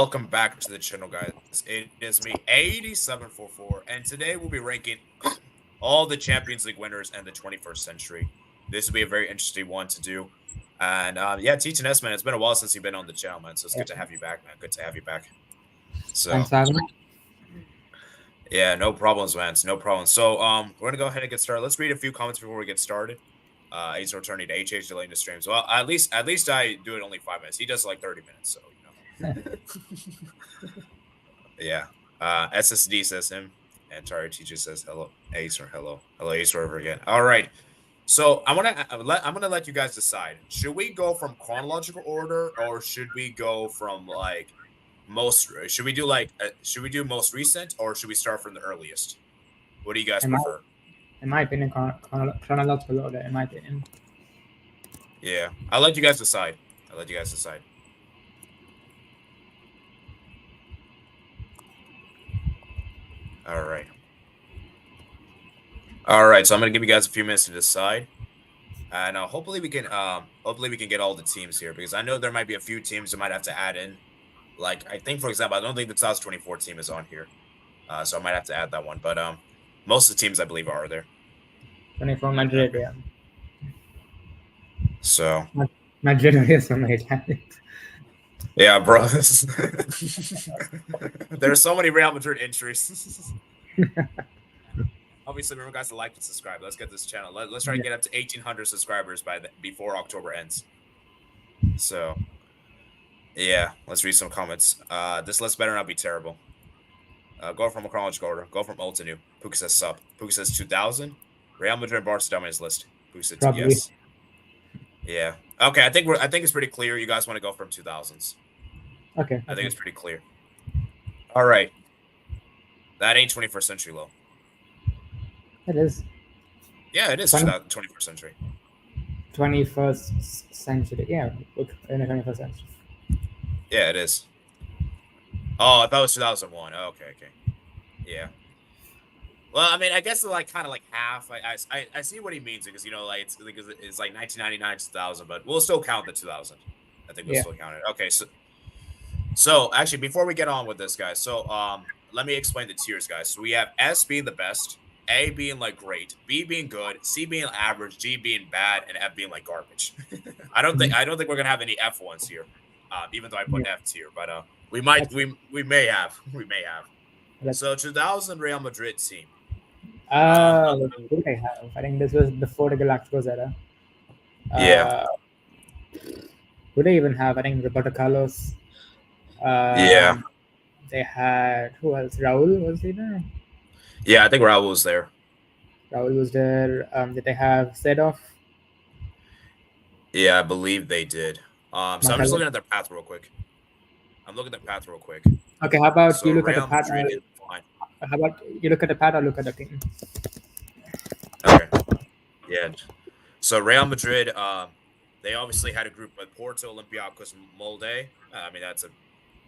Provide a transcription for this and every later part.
welcome back to the channel, guys. It is me, 8744, and today we'll be ranking all the Champions League winners and the 21st century. This will be a very interesting one to do. And yeah, T10S, man, it's been a while since you've been on the channel, man. So it's good to have you back, man. Good to have you back. So Thanks for having me. yeah, no problems, man. No problems. So we're gonna go ahead and get started. Let's read a few comments before we get started. He's returning to HH delaying the streams. Well, at least I do it only 5 minutes. He does like 30 minutes, so yeah. SSD says him, and Tari teacher says hello, Acer. Hello, Acer over again. All right. So I'm gonna let you guys decide. Should we go from chronological order, or should we go from like most? Should we do most recent, or should we start from the earliest? What do you guys prefer? In my opinion, chronological order. In my opinion. Yeah, I'll let you guys decide. All right. So I'm gonna give you guys a few minutes to decide, and hopefully we can get all the teams here, because I know there might be a few teams that might have to add in. Like I think, for example, I don't think the 2024 team is on here, so I might have to add that one. But most of the teams I believe are there. 24 Madrid, yeah. So Madrid is from Italy. Yeah, bro. There are so many Real Madrid injuries. Obviously, remember, guys, to like and subscribe. Let's get this channel. Let's try to get up to 1,800 subscribers before October ends. So, yeah, let's read some comments. This list better not be terrible. Go from a chronological order. Go from old to new. Puka says sub. Puka says 2000. Real Madrid, Barca dominance list. Puka says yes. Yeah. Okay. I think it's pretty clear. You guys want to go from 2000s. Okay. I think it's pretty clear. All right. That ain't 21st century low. It is. Yeah, it is 21st century. 21st century. Yeah, in the 21st century. Yeah, it is. Oh, I thought it was 2001. Oh, okay. Yeah. Well, I mean, I guess like kind of like half. I see what he means, because like it's like 1999 to 2000, but we'll still count the 2000. I think we'll still count it. Okay, so actually, before we get on with this, guys, so let me explain the tiers, guys. So we have S being the best, A being like great, B being good, C being average, G being bad, and F being like garbage. I don't think we're gonna have any F ones here, even though I put F tier, but we may have. So 2000 Real Madrid team. What did I have? I think this was before the Galacticos era. Yeah. Who do they even have? I think Roberto Carlos. Yeah. They had, who else? Raul, was he there? Yeah, I think Raul was there. Raul was there. Did they have Sedov? Yeah, I believe they did. So I'm just looking at their path real quick. Okay, how about you look at the path? How about you look at the path or look at the team? Okay. Yeah. So Real Madrid, they obviously had a group with Porto, Olympiacos, Molde. I mean, that's a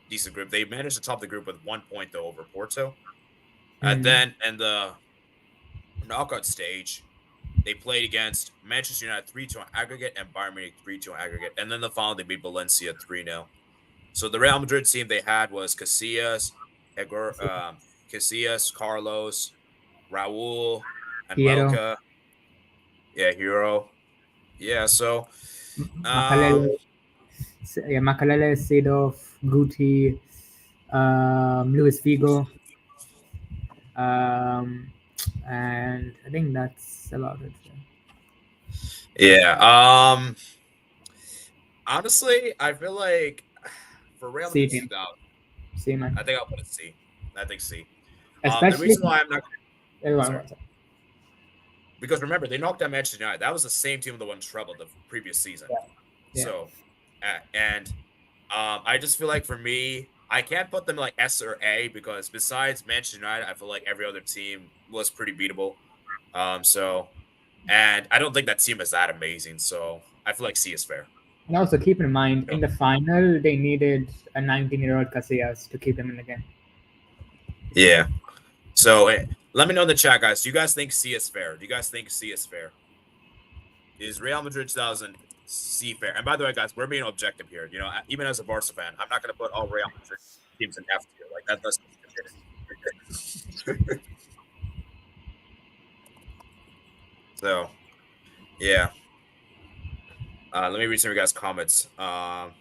decent group. They managed to top the group with 1 point though over Porto. And then in the knockout stage, they played against Manchester United 3-2 on aggregate and Bayern Munich 3-2 on aggregate. And then the final, they beat Valencia 3-0. So the Real Madrid team they had was Casillas, Carlos, Raul, and Melka. Yeah, Hero. Yeah, so Makalele, Sedov, Guti, Luis Figo, and I think that's about it. Yeah. Honestly, I feel like for Real Madrid 2000, C, man. I think I'll put it C. I think C. Especially the reason why I'm not. Because remember, they knocked out Manchester United. That was the same team that won treble the previous season. Yeah. So, and I just feel like for me, I can't put them like S or A, because besides Manchester United, I feel like every other team was pretty beatable. So, and I don't think that team is that amazing. So I feel like C is fair. And also keep in mind, in the final, they needed a 19-year-old Casillas to keep them in the game. Yeah. So let me know in the chat, guys. Do you guys think C is fair? Is Real Madrid 2000 C fair? And by the way, guys, we're being objective here. Even as a Barca fan, I'm not going to put all Real Madrid teams in F tier. Like that's so yeah. Let me read some of you guys' comments. Barca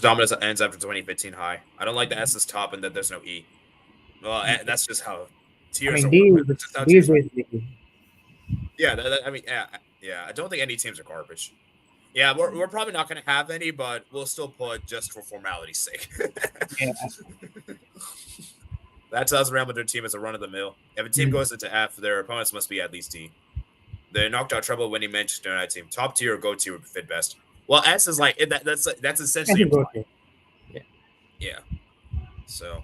dominance ends after 2015 high. I don't like the S is top and that there's no E. Well, that's just how I tiers mean, are. D That's just how D is tiers are. basically Yeah, I mean, yeah. I don't think any teams are garbage. Yeah, we're probably not going to have any, but we'll still put just for formality's sake. yeah. That tells Real Madrid team is a run of the mill. If a team goes into F, their opponents must be at least D. The knocked out treble winning Manchester United team, top tier or go tier would fit best. Well, S is like that's essentially implied. Yeah. So,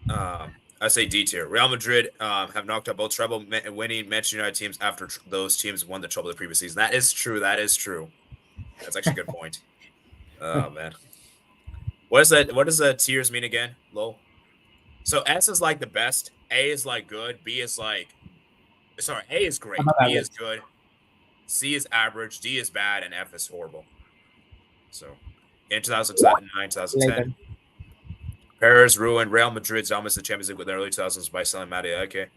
I say D tier. Real Madrid have knocked out both treble winning Manchester United teams after those teams won the treble the previous season. That is true. That's actually a good point. Oh man, what is that? What does the tiers mean again? Low. So S is like the best. A is like good. B is like, sorry, A is great. B is good. C is average. D is bad, and F is horrible. So, in 2009, 2010. Paris ruined Real Madrid's dominance in the Champions League with the early 2000s by selling Maria. Okay.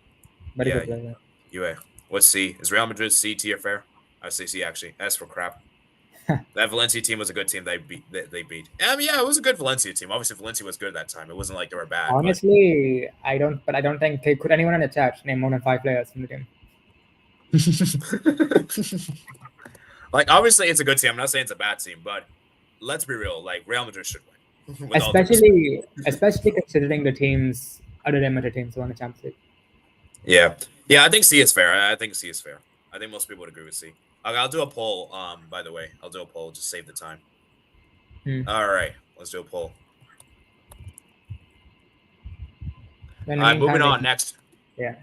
Yeah. UA. What's C? Is Real Madrid C tier fair? I say C actually. S for crap. That Valencia team was a good team. They beat. I mean, yeah, it was a good Valencia team. Obviously, Valencia was good at that time. It wasn't like they were bad. Honestly, I don't think could anyone in the chat name more than 5 players in the team. Like, obviously, it's a good team. I'm not saying it's a bad team, but let's be real. Like, Real Madrid should win. Especially considering the teams, other than Madrid teams, won the Champions League. Yeah. I think C is fair. I think C is fair. I think most people would agree with C. Okay, I'll do a poll. By the way, I'll do a poll. Just save the time. All right, let's do a poll. All right, moving on. Next. Yeah.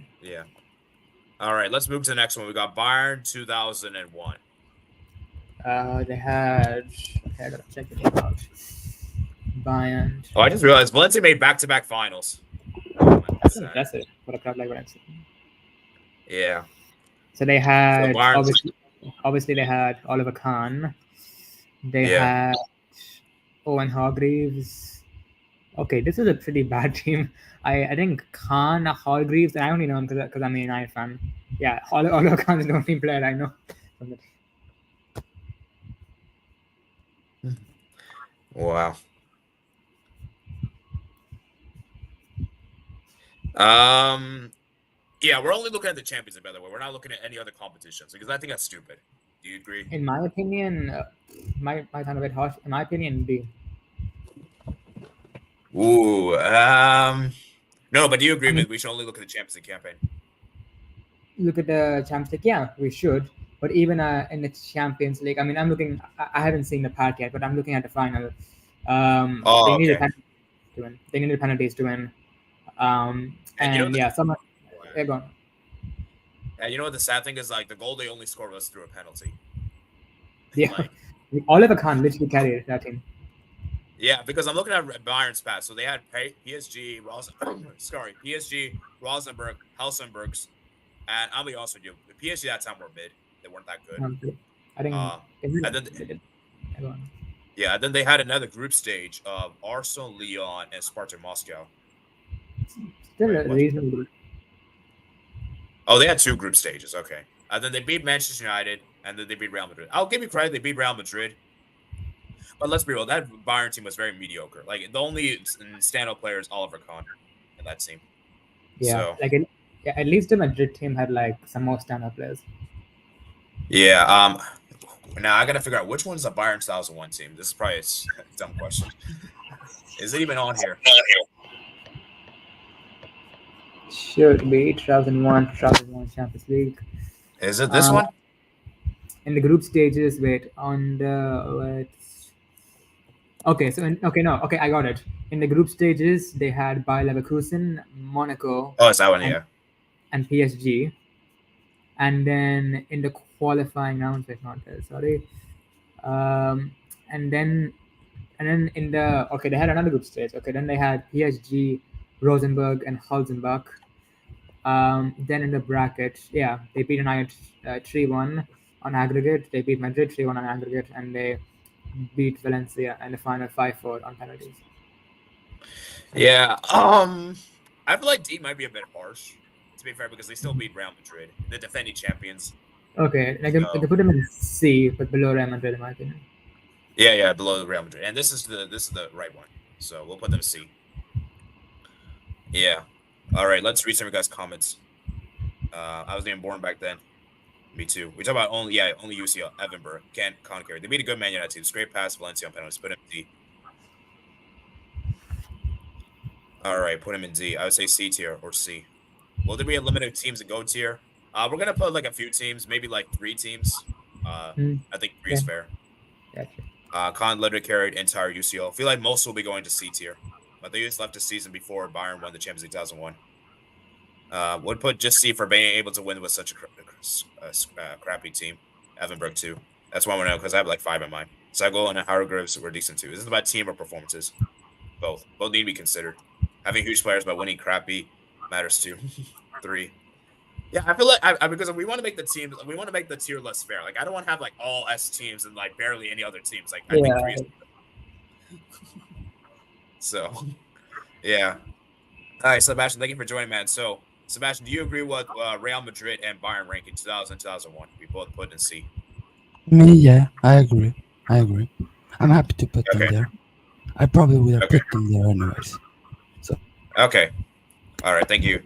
All right, let's move to the next one. We got Bayern 2001. They had. Okay, I gotta check it out. Bayern. Oh, I just realized Valencia made back-to-back finals. That's impressive for a club like Valencia. Yeah. So they had obviously they had Oliver Kahn. They had Owen Hargreaves. Okay, this is a pretty bad team. I think Kahn, Hargreaves, and I only know him because I'm a United fan. Yeah, Oliver Kahn is the only player I know. Wow. Yeah, we're only looking at the Champions League, by the way. We're not looking at any other competitions because I think that's stupid. Do you agree? In my opinion, might sound a bit harsh. In my opinion, D. Ooh, no, but do you agree with we should only look at the Champions League campaign? Look at the Champions League, yeah, we should. But even in the Champions League, I mean, I'm looking. I haven't seen the part yet, but I'm looking at the final. They needed penalties to win. They needed penalties to win. And yeah, someone. Yeah, go on. Yeah, you know what the sad thing is? Like the goal they only scored was through a penalty. Yeah, like, Oliver Kahn literally carried that team. Yeah, because I'm looking at Bayern's past. So they had PSG, Rosenborg, Helsingborgs, and I'll be honest with you, the PSG that time were mid. They weren't that good. I think. And then they had another group stage of Arsenal, Lyon, and Spartak Moscow. Still reasonable. Oh, they had 2 group stages. Okay. And then they beat Manchester United, and then they beat Real Madrid. I'll give you credit. They beat Real Madrid. But let's be real. That Bayern team was very mediocre. Like, the only standout player is Oliver Kahn in that team. Yeah. So, at least the Madrid team had, like, some more standout players. Yeah. Now, I got to figure out which one's the Bayern 2001 team. This is probably a dumb question. Is it even on here? Should be 2001 Champions League. Is it this one? In the group stages, Okay, I got it. In the group stages, they had Bayer Leverkusen, Monaco. Oh, it's that one, yeah. And PSG. And then in the qualifying rounds, it's not there, sorry. And then in the they had another group stage. Okay, then they had PSG, Rosenborg, and Helsingborg. Then in the bracket, they beat United 3-1 on aggregate. They beat Madrid 3-1 on aggregate, and they beat Valencia in the final 5-4 on penalties. Yeah. I feel like D might be a bit harsh, to be fair, because they still beat Real Madrid, the defending champions. Okay, I can put them in C, but below Real Madrid in my opinion. Yeah, below Real Madrid, and this is the right one, so we'll put them C. Yeah. All right, let's read some of you guys' comments. I wasn't even born back then. Me too. We talk about only UCL, Evanberg, can't carry. They beat a good Man United team. Straight past Valencia on penalties. Put him in D. All right, put him in D. I would say C tier or C. Will there be a limited teams to go tier? We're gonna put like a few teams, maybe like 3 teams. I think 3 is fair. Gotcha. Con literally carried entire UCL. I feel like most will be going to C tier, but they just left the season before Bayern won the Champions League 2001. Would put just C for being able to win with such a crappy team. Evanberg too. That's one I know because I have like 5 in mind. Sego and Hargreaves were decent too. This is about team or performances. Both need to be considered. Having huge players but winning crappy matters too. 3. Yeah, I feel like because we want to make the teams, we want to make the tier list fair. Like I don't want to have like all S teams and like barely any other teams. Like I think 3 is so. Yeah. All right, Sebastian, thank you for joining, man. So, Sebastian, do you agree with Real Madrid and Bayern ranking 2000 2001? We both put in C. Me, yeah, I agree. I'm happy to put them there. I probably would have put them there anyways. So. Okay. All right, thank you.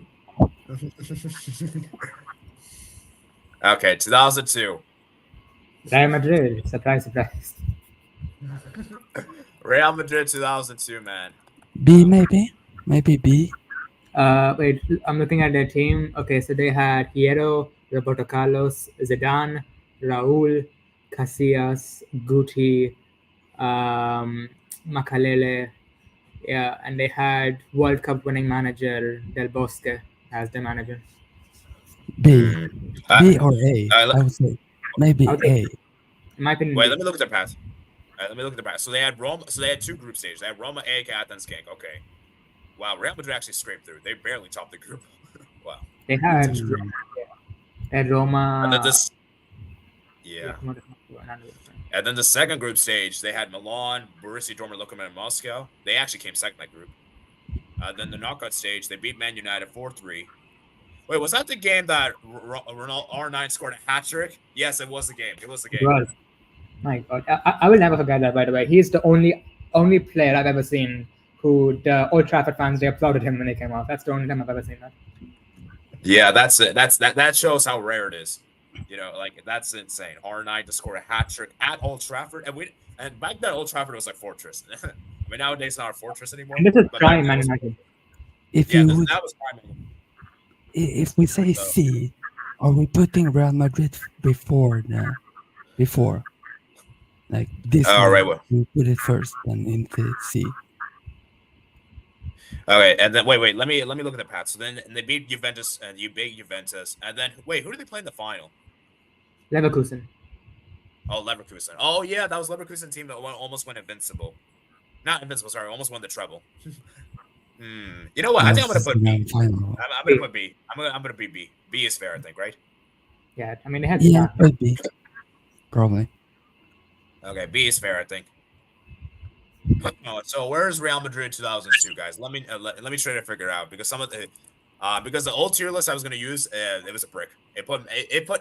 Okay, 2002. Real Madrid. Surprise. Real Madrid 2002, man. B, maybe B. Wait, I'm looking at their team. Okay, so they had Hierro, Roberto Carlos, Zidane, Raúl, Casillas, Guti, Makalele. Yeah, and they had World Cup winning manager Del Bosque as their manager. B or A. I would say maybe A. In my opinion, wait, let me look at their path. Let me look at their path. So they had Roma. So they had 2 group stages. They had Roma, AEK, Athens, Genk. Okay. Wow, Real Madrid actually scraped through. They barely topped the group. Wow. They had Roma. And then this. Yeah. And then the second group stage, they had Milan, Borussia Dortmund, Lokomotiv Moscow. They actually came second in that group. Then the knockout stage, they beat Man United 4-3. Wait, was that the game that Ronaldo R9 scored a hat trick? Yes, it was the game. Right. My God, I will never forget that. By the way, he's the only player I've ever seen who the Old Trafford fans, they applauded him when he came out. That's the only time I've ever seen that. Yeah, that's it. That shows how rare it is. You know, like that's insane. R9 to score a hat trick at Old Trafford, and back then Old Trafford was like fortress. I mean, nowadays it's not a fortress anymore. And this is prime Man United. If we say C, are we putting Real Madrid before? Like this. Oh, right. Well, we put it first, then into C. Okay, and then wait. Let me look at the path. So then they beat Juventus, and you beat Juventus, and then wait, who did they play in the final? Leverkusen. Oh, Leverkusen. Oh yeah, that was Leverkusen team that almost went invincible. Not invincible. Sorry, almost won the treble. You know what? I think I'm gonna put B. I'm gonna put B. I'm gonna be B. B is fair, I think, right? Yeah, I mean they had. Yeah, B. Probably. Okay, B is fair, I think. So where's Real Madrid 2002, guys? Let me try to figure it out because some of the because the old tier list I was gonna use it was a brick. It put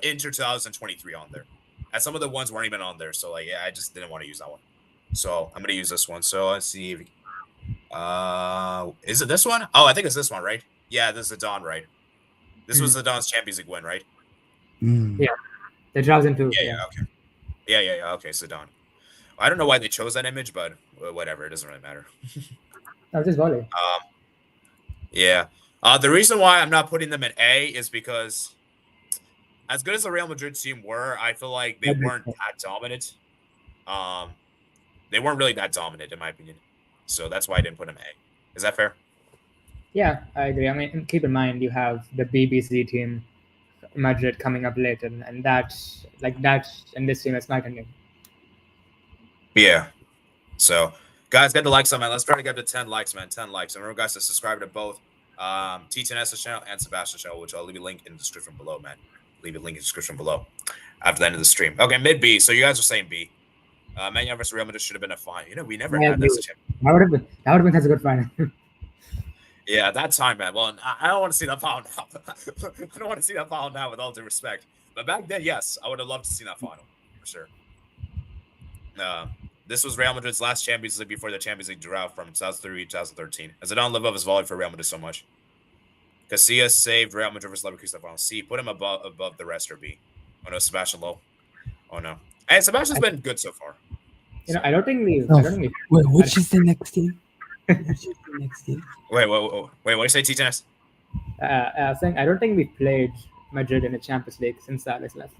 Inter 2023 on there, and some of the ones weren't even on there. So like I just didn't want to use that one. So I'm gonna use this one. So let's see. Is it this one? Oh, I think it's this one, right? Yeah, this is Zidane, right? This was Zidane's Champions League win, right? Yeah, the 2002. Yeah. Okay. Yeah. Okay, Zidane. I don't know why they chose that image, but whatever. It doesn't really matter. That was just volley. Yeah. The reason why I'm not putting them in A is because as good as the Real Madrid team were, I feel like they weren't that dominant. They weren't really that dominant, in my opinion. So that's why I didn't put them A. Is that fair? Yeah, I agree. I mean, keep in mind you have the BBC team, Madrid coming up later, and that's in this team, it's not going to. Yeah. So, guys, get the likes on, man. Let's try to get to 10 likes, man. 10 likes. And remember, guys, to subscribe to both T10S's channel and Sebastian's channel, which I'll leave a link in the description below, man. Leave a link in the description below after the end of the stream. Okay, mid B. So you guys are saying B. Man United versus Real Madrid should have been a final. You know, we never had this chance. That would have been such a good final. Yeah, at that time, man. Well, I don't want to see that final now. I don't want to see that final now, with all due respect. But back then, yes, I would have loved to see that final for sure. This was Real Madrid's last Champions League before the Champions League drought from 2003 to 2013. As I don't live up his volley for Real Madrid so much. Casillas saved Real Madrid versus Leverkusen final. C, put him above the rest, or B. Oh no, Sebastian low. Oh no, and Sebastian's been good so far. You know, I don't think we. Wait, which is the next team? Which is the next team? Wait, what do you say, T-Tennis? I was saying I don't think we played Madrid in the Champions League since Alex left.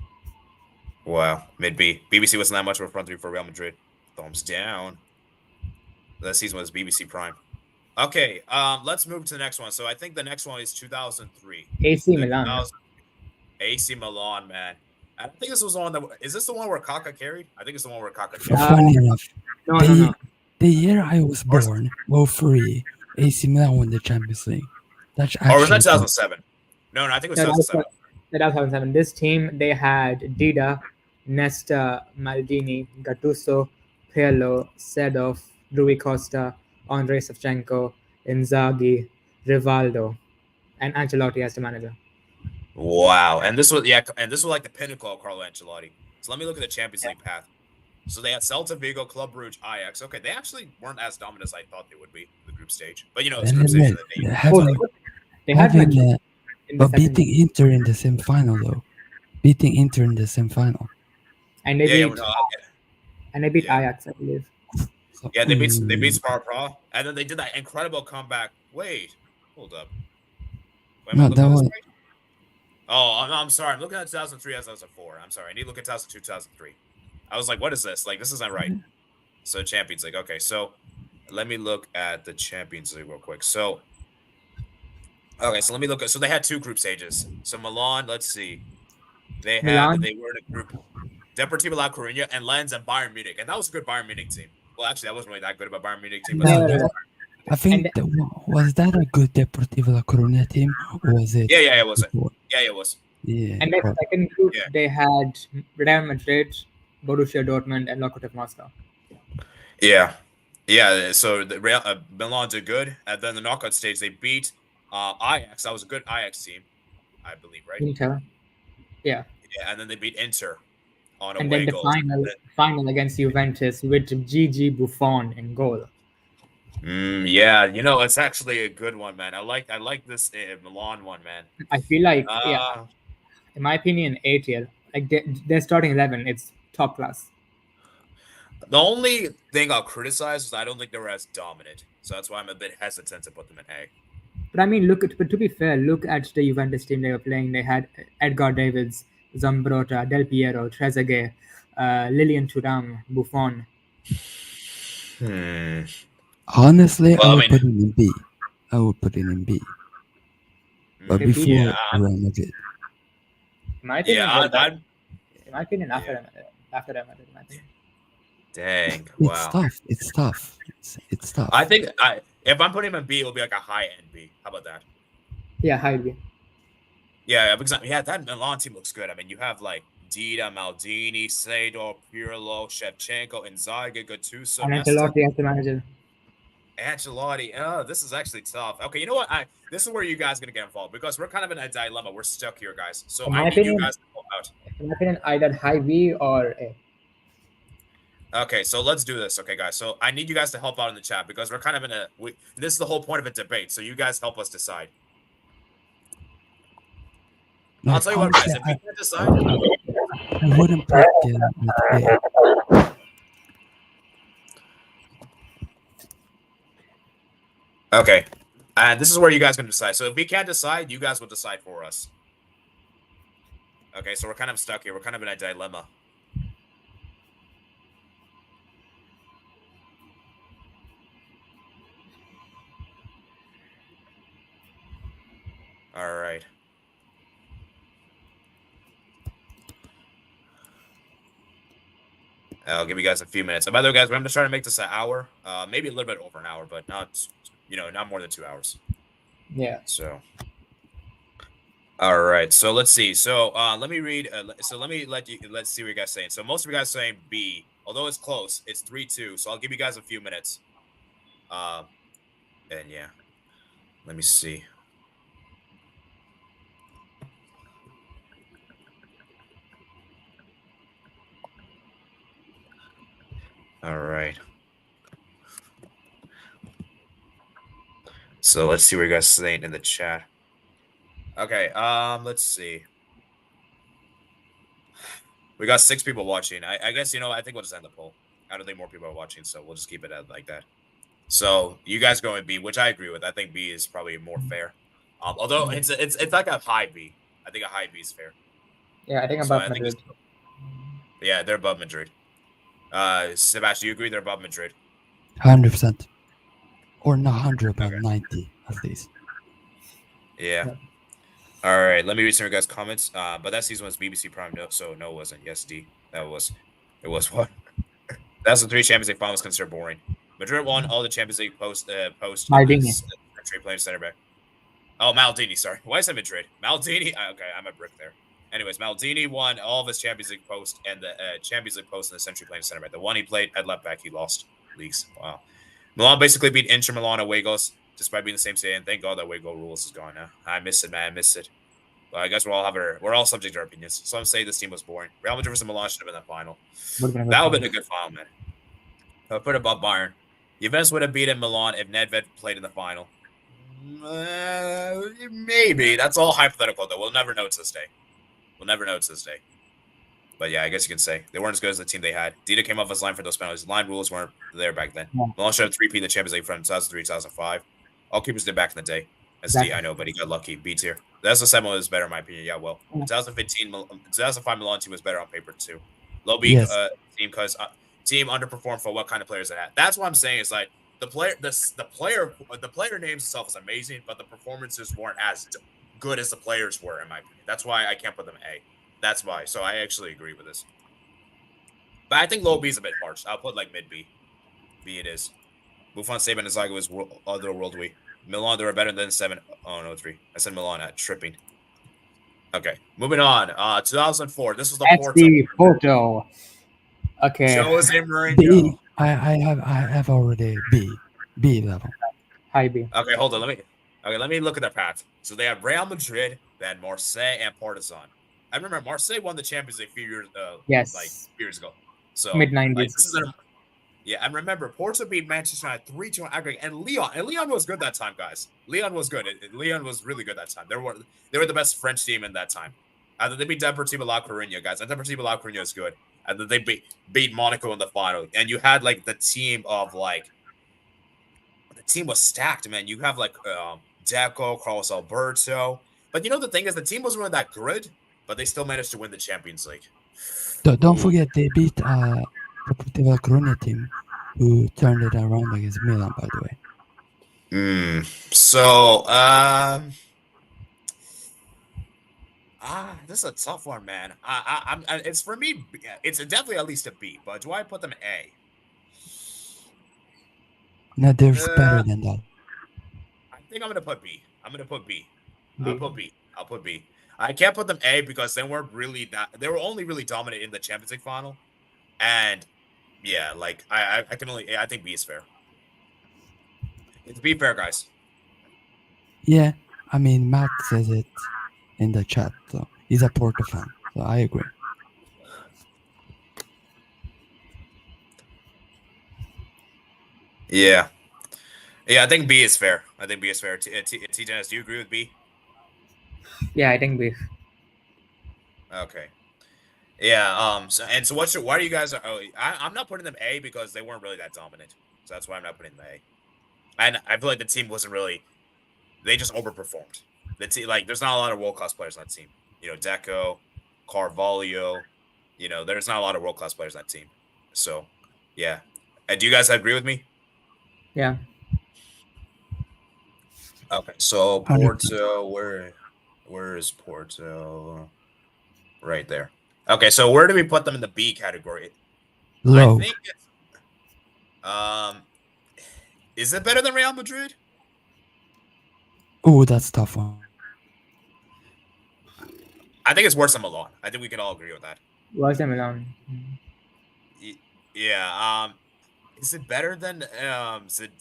Wow, mid B. BBC wasn't that much of a front three for Real Madrid. Thumbs down. That season was BBC Prime. Okay, let's move to the next one. So I think the next one is 2003. AC Milan. AC Milan, man. I think this was the one that. Is this the one where Kaká carried? I think it's the one where Kaká carried. Funny enough, No. The year I was born, 03, AC Milan won the Champions League. That's or was that 2007? No, I think it was 2007. That was 2007. This team, they had Dida, Nesta, Maldini, Gattuso, Pirlo, Sedorf, Rui Costa, Andrei Shevchenko, Inzaghi, Rivaldo, and Ancelotti as the manager. Wow, and this was like the pinnacle of Carlo Ancelotti. So let me look at the Champions League path. So they had Celta Vigo, Club Brugge, Ajax. Okay, they actually weren't as dominant as I thought they would be in the group stage. But you know, it's group stage. They had but beating Inter in the semi-final though. Beating Inter in the semi-final. And they beat Ajax, I believe. Yeah, they beat Sparta Prague, and then they did that incredible comeback. Wait, hold up. No, that was. Oh, I'm sorry. I'm looking at 2003 as 2004. I'm sorry. I need to look at 2002, 2003. I was like, what is this? Like, this isn't right. So Champions League. Okay, so let me look at the Champions League real quick. So let me look at. So they had two group stages. So Milan, let's see, they were in a group. Deportivo La Coruña and Lens and Bayern Munich, and that was a good Bayern Munich team. Well, actually, that wasn't really that good of a Bayern Munich team. But I think was that a good Deportivo La Coruña team, or was it? Yeah, it was. Yeah, it was. Yeah. And the second group, they had Real Madrid, Borussia Dortmund, and Lokomotiv Moscow. Yeah. So the Milan did good, and then the knockout stage they beat Ajax. That was a good Ajax team, I believe, right? Inter. Yeah. Yeah, and then they beat Inter on and away then the goals. final against Juventus with Gigi Buffon in goal. Yeah, you know, it's actually a good one, man. I like this Milan one, man. I feel like in my opinion, A tier. Like their starting 11, it's top class. The only thing I'll criticize is I don't think they were as dominant, so that's why I'm a bit hesitant to put them in A. But I mean, but to be fair, look at the Juventus team they were playing. They had Edgar Davids, Zambrotta, Del Piero, Trezeguet, Lilian Thuram, Buffon. Honestly, I would put it in B. But before Real Madrid. In my opinion, after Real Madrid. Dang! Wow. It's tough. I think if I'm putting him in B, it'll be like a high end B. How about that? Yeah, high B. Yeah, because that Milan team looks good. I mean, you have like Dida, Maldini, Sedorf, Pirlo, Shevchenko, Inzaghi, Gattuso, and Ancelotti as the manager. Ancelotti. Oh, this is actually tough. Okay, you know what? This is where you guys are gonna get involved because we're kind of in a dilemma. We're stuck here, guys. So I need you guys to help out. In my opinion, either high B or A. Okay, so let's do this. Okay, guys. So I need you guys to help out in the chat because we're kind of this is the whole point of a debate. So you guys help us decide. I'll tell you what, guys. If you can't decide, I wouldn't put it with A. Okay, and this is where you guys can decide. So if we can't decide, you guys will decide for us. Okay, so we're kind of stuck here. We're kind of in a dilemma. All right. I'll give you guys a few minutes. And by the way, guys, we're going to try to make this an hour, maybe a little bit over an hour, but not more than 2 hours. Yeah. So, All right, so let's see. So let me read. So let's see what you guys saying. So most of you guys saying B, although it's close. It's 3-2. So I'll give you guys a few minutes. And yeah, let me see. All right. So let's see what you guys saying in the chat. Okay. Let's see. We got 6 people watching. I guess I think we'll just end the poll. I don't think more people are watching, so we'll just keep it at like that. So you guys go with B, which I agree with. I think B is probably more fair. Although it's like a high B. I think a high B is fair. Yeah, I think above Madrid. Yeah, they're above Madrid. Sebastian, you agree they're above Madrid? 100%. Or not 100, but 90 at least. Yeah. All right, let me read some of you guys' comments. But that season was BBC Prime, so no, it wasn't. Yes, D. It was what? That's the 3 Champions League finals considered boring. Madrid won all the Champions League post Maldini. Country playing center back. Oh, Maldini. Sorry, why is that Madrid? Maldini. Okay, I'm a brick there. Anyways, Maldini won all of his Champions League post and the Champions League post in the century playing center back. The one he played at left back, he lost leagues. Wow. Milan basically beat Inter Milan away goals, despite being the same city. And thank God that away goal rules is gone now. I miss it, man. I miss it. But I guess we're all subject to our opinions. Some say this team was boring. Real Madrid versus Milan should have been the final. That would have been a good final, man. I'll put it above Bayern. Juventus would have beaten Milan if Nedved played in the final. Maybe. That's all hypothetical, though. We'll never know to this day. But yeah, I guess you can say they weren't as good as the team they had. Dida came off his line for those penalties. Line rules weren't there back then. Yeah. Milan should have 3P in the Champions League from 2003, 2005. All keepers did back in the day. SD, I know, but he got lucky. B tier. The SS7 was better in my opinion. Yeah, well, 2005 Milan team was better on paper too. Low B team because team underperformed for what kind of players it had. That's what I'm saying. Is like the player names itself is amazing, but the performances weren't as good as the players were in my opinion. That's why I can't put them A. That's why. So I actually agree with this. But I think low B is a bit harsh. I'll put like mid B. B it is. Buffon, Saban, and Zaga was otherworldly. Milan, they were better than 7. Oh, no, 3. I said Milan at tripping. Okay, moving on. 2004. This was the Porto. Okay. Jose Mourinho. I have already B level. High B. Okay, hold on. Let me look at their path. So they had Real Madrid, then Marseille, and Partizan. I remember Marseille won the Champions League a few years ago. So mid-90s. Yeah, and remember, Porto beat Manchester United 3-2 on aggregate, and Leon was good that time, guys. Leon was good. Leon was really good that time. They were the best French team in that time. And then they beat Deportivo La Coruña, guys. And Deportivo La Coruña is good. And then they beat Monaco in the final. And you had like the team was stacked, man. You have like Deco, Carlos Alberto. But the thing is, the team wasn't really that good, but they still managed to win the Champions League. Don't forget they beat Deportivo La Coruña team, who turned it around against Milan, by the way. So, this is a tough one, man. It's for me. It's definitely at least a B. But do I put them A? No, there's better than that. I think I'm gonna put B. I'll put B. I can't put them A because they weren't really that. They were only really dominant in the Champions League final, and yeah, like I think B is fair. It's B fair, guys. Yeah, I mean Matt says it in the chat, so he's a Porto fan, so I agree. Yeah, I think B is fair. T-Dennis, do you agree with B? Yeah, I think B. Okay. Yeah. So why do you guys? I'm not putting them A because they weren't really that dominant. So that's why I'm not putting them A. And I feel like the team wasn't really. They just overperformed. The team, like, there's not a lot of world class players on that team. Deco, Carvalho. There's not a lot of world class players on that team. So, yeah. And do you guys agree with me? Yeah. Okay. So Porto, where is Porto? Right there. Okay, so where do we put them in the B category? Low. I think is it better than Real Madrid? Oh, that's a tough one. I think it's worse than Milan. I think we can all agree with that. Worse than Milan. Yeah. Is it better than Zid?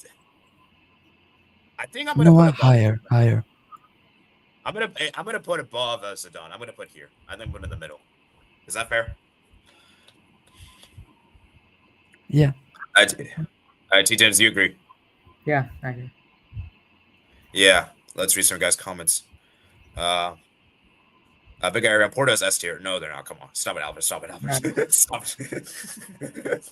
I think I'm You gonna know put what? above. Higher. I'm gonna put above Zidane. I'm gonna put here. I think I'm in the middle. Is that fair? Yeah. All right, T James, do you agree? Yeah, I agree. Yeah. Let's read some guys' comments. Big area Porto is S tier. No, they're not. Come on, stop it, Albert. Stop it, Albert. Stop it.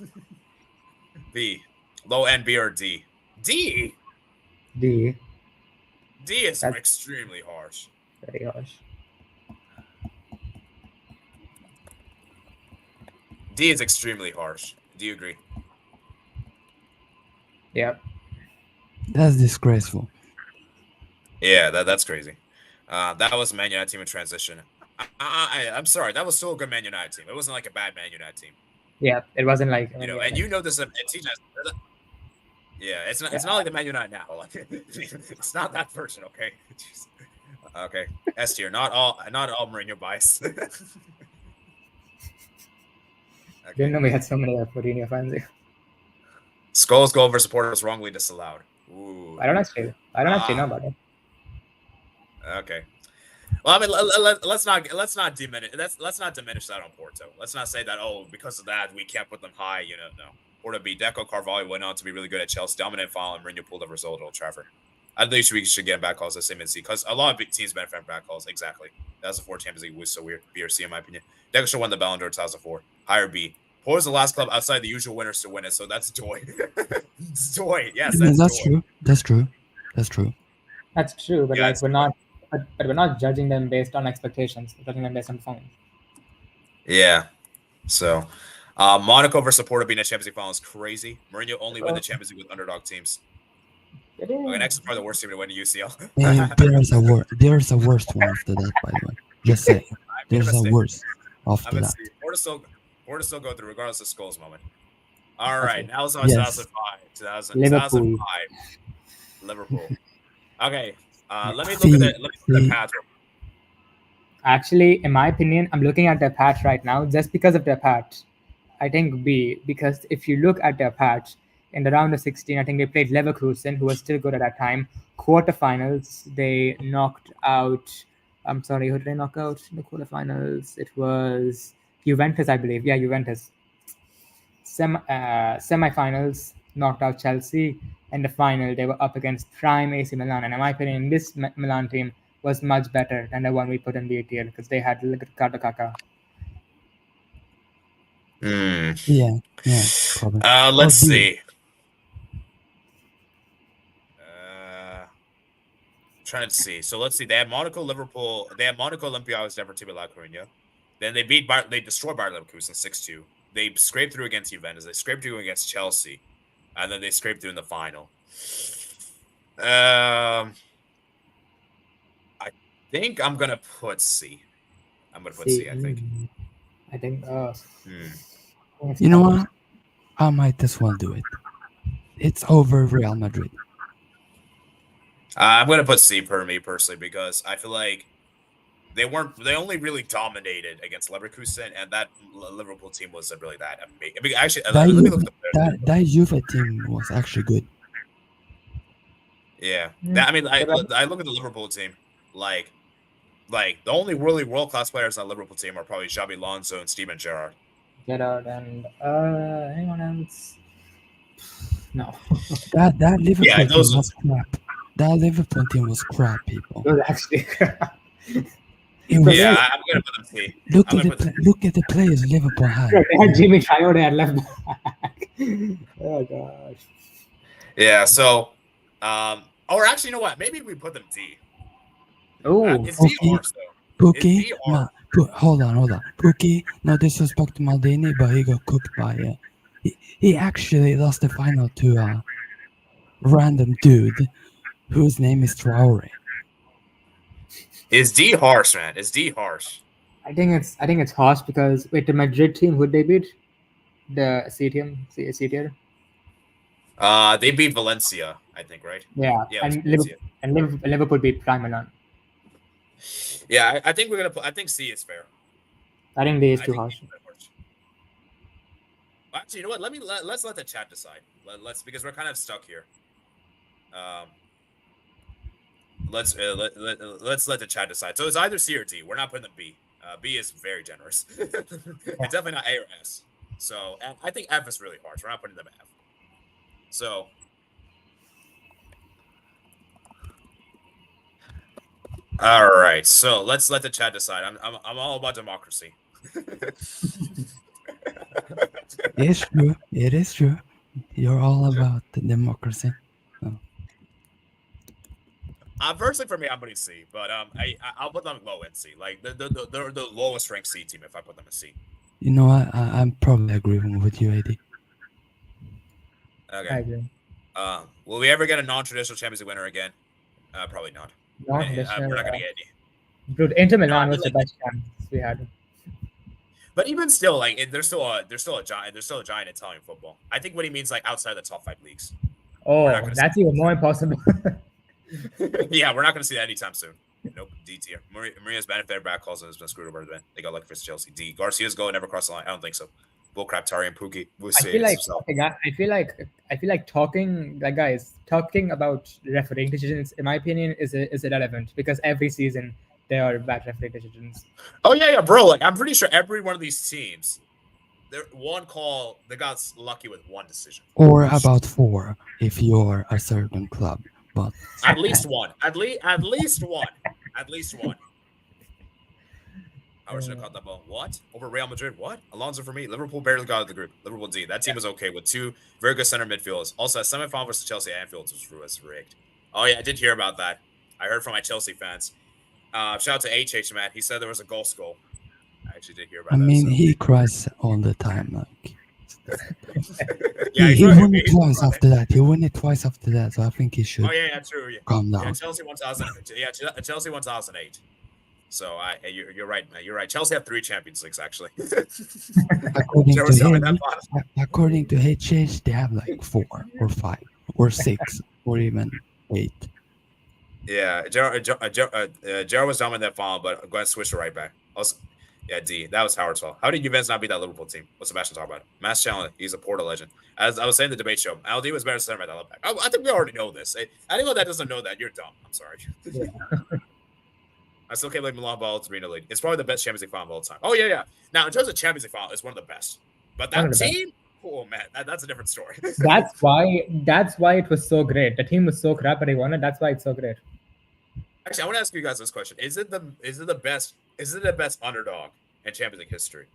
B, low end B or D? D. D. D is extremely harsh. Very harsh. D is extremely harsh. Do you agree? Yeah. That's disgraceful. Yeah, that's crazy. That was a Man United team in transition. I'm sorry, that was still a good Man United team. It wasn't like a bad Man United team. Yeah, it wasn't like and you know this. Yeah, it's not like the Man United now. Like, it's not that version, okay? Jeez. Okay, S tier. Not all Mourinho bias. Okay. Didn't know we had so many Mourinho fans. Scholes goal versus Porto was wrongly disallowed. Ooh. I don't actually know about it. Okay. Well, I mean, let's not diminish that on Porto. Let's not say that because of that we can't put them high. No. Porto beat Deco. Carvalho went on to be really good at Chelsea, dominant final, and Mourinho pulled the result at Old Trafford. At least we should get back calls the same as C, because a lot of teams benefit from back calls. Exactly. 2004 Champions League was so weird. B or C in my opinion. Deco should won the Ballon d'Or 2004. Higher B. Porto's the last club outside the usual winners to win it, so that's joy. It's joy. Yes, that's joy. true. That's true. That's true, but we're not judging them based on expectations. We're judging them based on performance. Yeah. So, Monaco versus Porto being a Champions League final is crazy. Mourinho only win the Champions League with underdog teams. Okay, next is probably the worst team to win the UCL. There's a worst one after that, by the way. Just say there's a worst after that. Porto still go through regardless of Scholes moment. All right, now it's on 2005. Liverpool. Okay, let me look at the path. Actually, in my opinion, I'm looking at their patch right now just because of their patch. I think B, because if you look at their patch, in the round of 16, I think they played Leverkusen, who was still good at that time. Quarterfinals, they knocked out. I'm sorry, who did they knock out in the quarterfinals? It was Juventus, I believe. Yeah, Juventus. Semifinals knocked out Chelsea. And the final, they were up against prime AC Milan. And in my opinion, this Milan team was much better than the one we put in the ATL because they had Ricardo Kaká. Yeah, probably. Let's see. Trying to see. So let's see. They had Monaco, Liverpool. They had Monaco, Olympiacos, Deportivo La Coruña. Then they destroyed Bayer Leverkusen 6-2. They scraped through against Juventus. They scraped through against Chelsea, and then they scraped through in the final. I think I'm gonna put C. I think. You know what? I might as well do it. It's over Real Madrid. I'm gonna put C per me personally because I feel like they only really dominated against Leverkusen, and that Liverpool team wasn't really that amazing. I mean, actually, let me look at that Juve team was actually good. Yeah, I mean, I look at the Liverpool team, like the only really world class players on the Liverpool team are probably Xabi Alonso and Steven Gerrard. And anyone else? No. That Liverpool team was crap. That Liverpool team was crap, people. It was actually crap. I'm gonna put them C. Look at the players Liverpool had. They had Jimmy Traore at left back. Oh gosh. Yeah. So, or actually, you know what? Maybe we put them D. Oh, it's D harsh though. Pookie, hold on. Pookie, no disrespect to Maldini, but he got cooked by he actually lost the final to a random dude whose name is Traore. Is D harsh, man? Is D harsh? I think it's harsh because wait, the Madrid team, who'd they beat? The C tier. They beat Valencia, I think, right? Yeah, and Liverpool beat Prime Milan. Yeah, I think we're gonna put. I think C is fair. I think D is too harsh. Actually, you know what? Let's let the chat decide. Let's because we're kind of stuck here. Let's let the chat decide. So it's either C or D. We're not putting the B. B is very generous. It's definitely not A or S. So I think F is really harsh. We're not putting them F. So all right. So let's let the chat decide. I'm all about democracy. It's true. It is true. You're all about the democracy. Personally, for me, I'm putting C, but I'll put them low in C, like the lowest ranked C team if I put them in C. You know, I'm probably agreeing with you, AD. Okay. I agree. Will we ever get a non-traditional Champions League winner again? Probably not. We're not gonna get any. Dude, Inter Milan was the best chance we had. But even still, like there's still a giant Italian football. I think what he means like outside the top 5 leagues. Oh, that's even more impossible. Yeah, we're not going to see that anytime soon. Nope. D tier. Maria's benefited back calls and has been screwed over. They got lucky for Chelsea. D. Garcia's goal never crossed the line. I don't think so. Bullcrap, Tari and Pookie. I feel like talking about refereeing decisions, in my opinion, is irrelevant because every season there are bad refereeing decisions. Oh yeah, bro. Like I'm pretty sure every one of these teams, one call they got lucky with one decision. Or about 4 if you're a certain club. But at least one. At least one. I should have caught that ball. What? Over Real Madrid? What? Alonso for me. Liverpool barely got out of the group. Liverpool D. That team was okay with 2 very good center midfielders. Also, a semifinal versus Chelsea Anfield was rigged. Oh yeah, I did hear about that. I heard from my Chelsea fans. Shout out to HH, man. He said there was a goal. I actually did hear about that. I mean, he cries all the time. Like, yeah, he won it twice after that. He won it twice after that, so I think he should. Oh yeah, true. Yeah. Calm down. Yeah, Chelsea 1000. Yeah, Chelsea 1008. So you're right, man. You're right. Chelsea have 3 Champions Leagues actually. According to HH, they have like 4 or 5 or 6 or even 8. Yeah, Gerrard was dominant that final, but Gwen switched to right back. Also, yeah, D. That was Howard's fault. How did Juventus not beat that Liverpool team? What's Sebastian talking about? Mass Challenger. He's a Porto legend. As I was saying in the debate show, LD was better center at that left back. I think we already know this. Anyone that doesn't know that, you're dumb. I'm sorry. Yeah. I still can't believe Milan ball to be in the league. It's probably the best Champions League final of all time. Oh yeah. Now in terms of Champions League final, it's one of the best. But that team, oh man, that's a different story. That's why it was so great. The team was so crap, but they won it. That's why it's so great. Actually, I want to ask you guys this question: Is it the best underdog in Champions League history?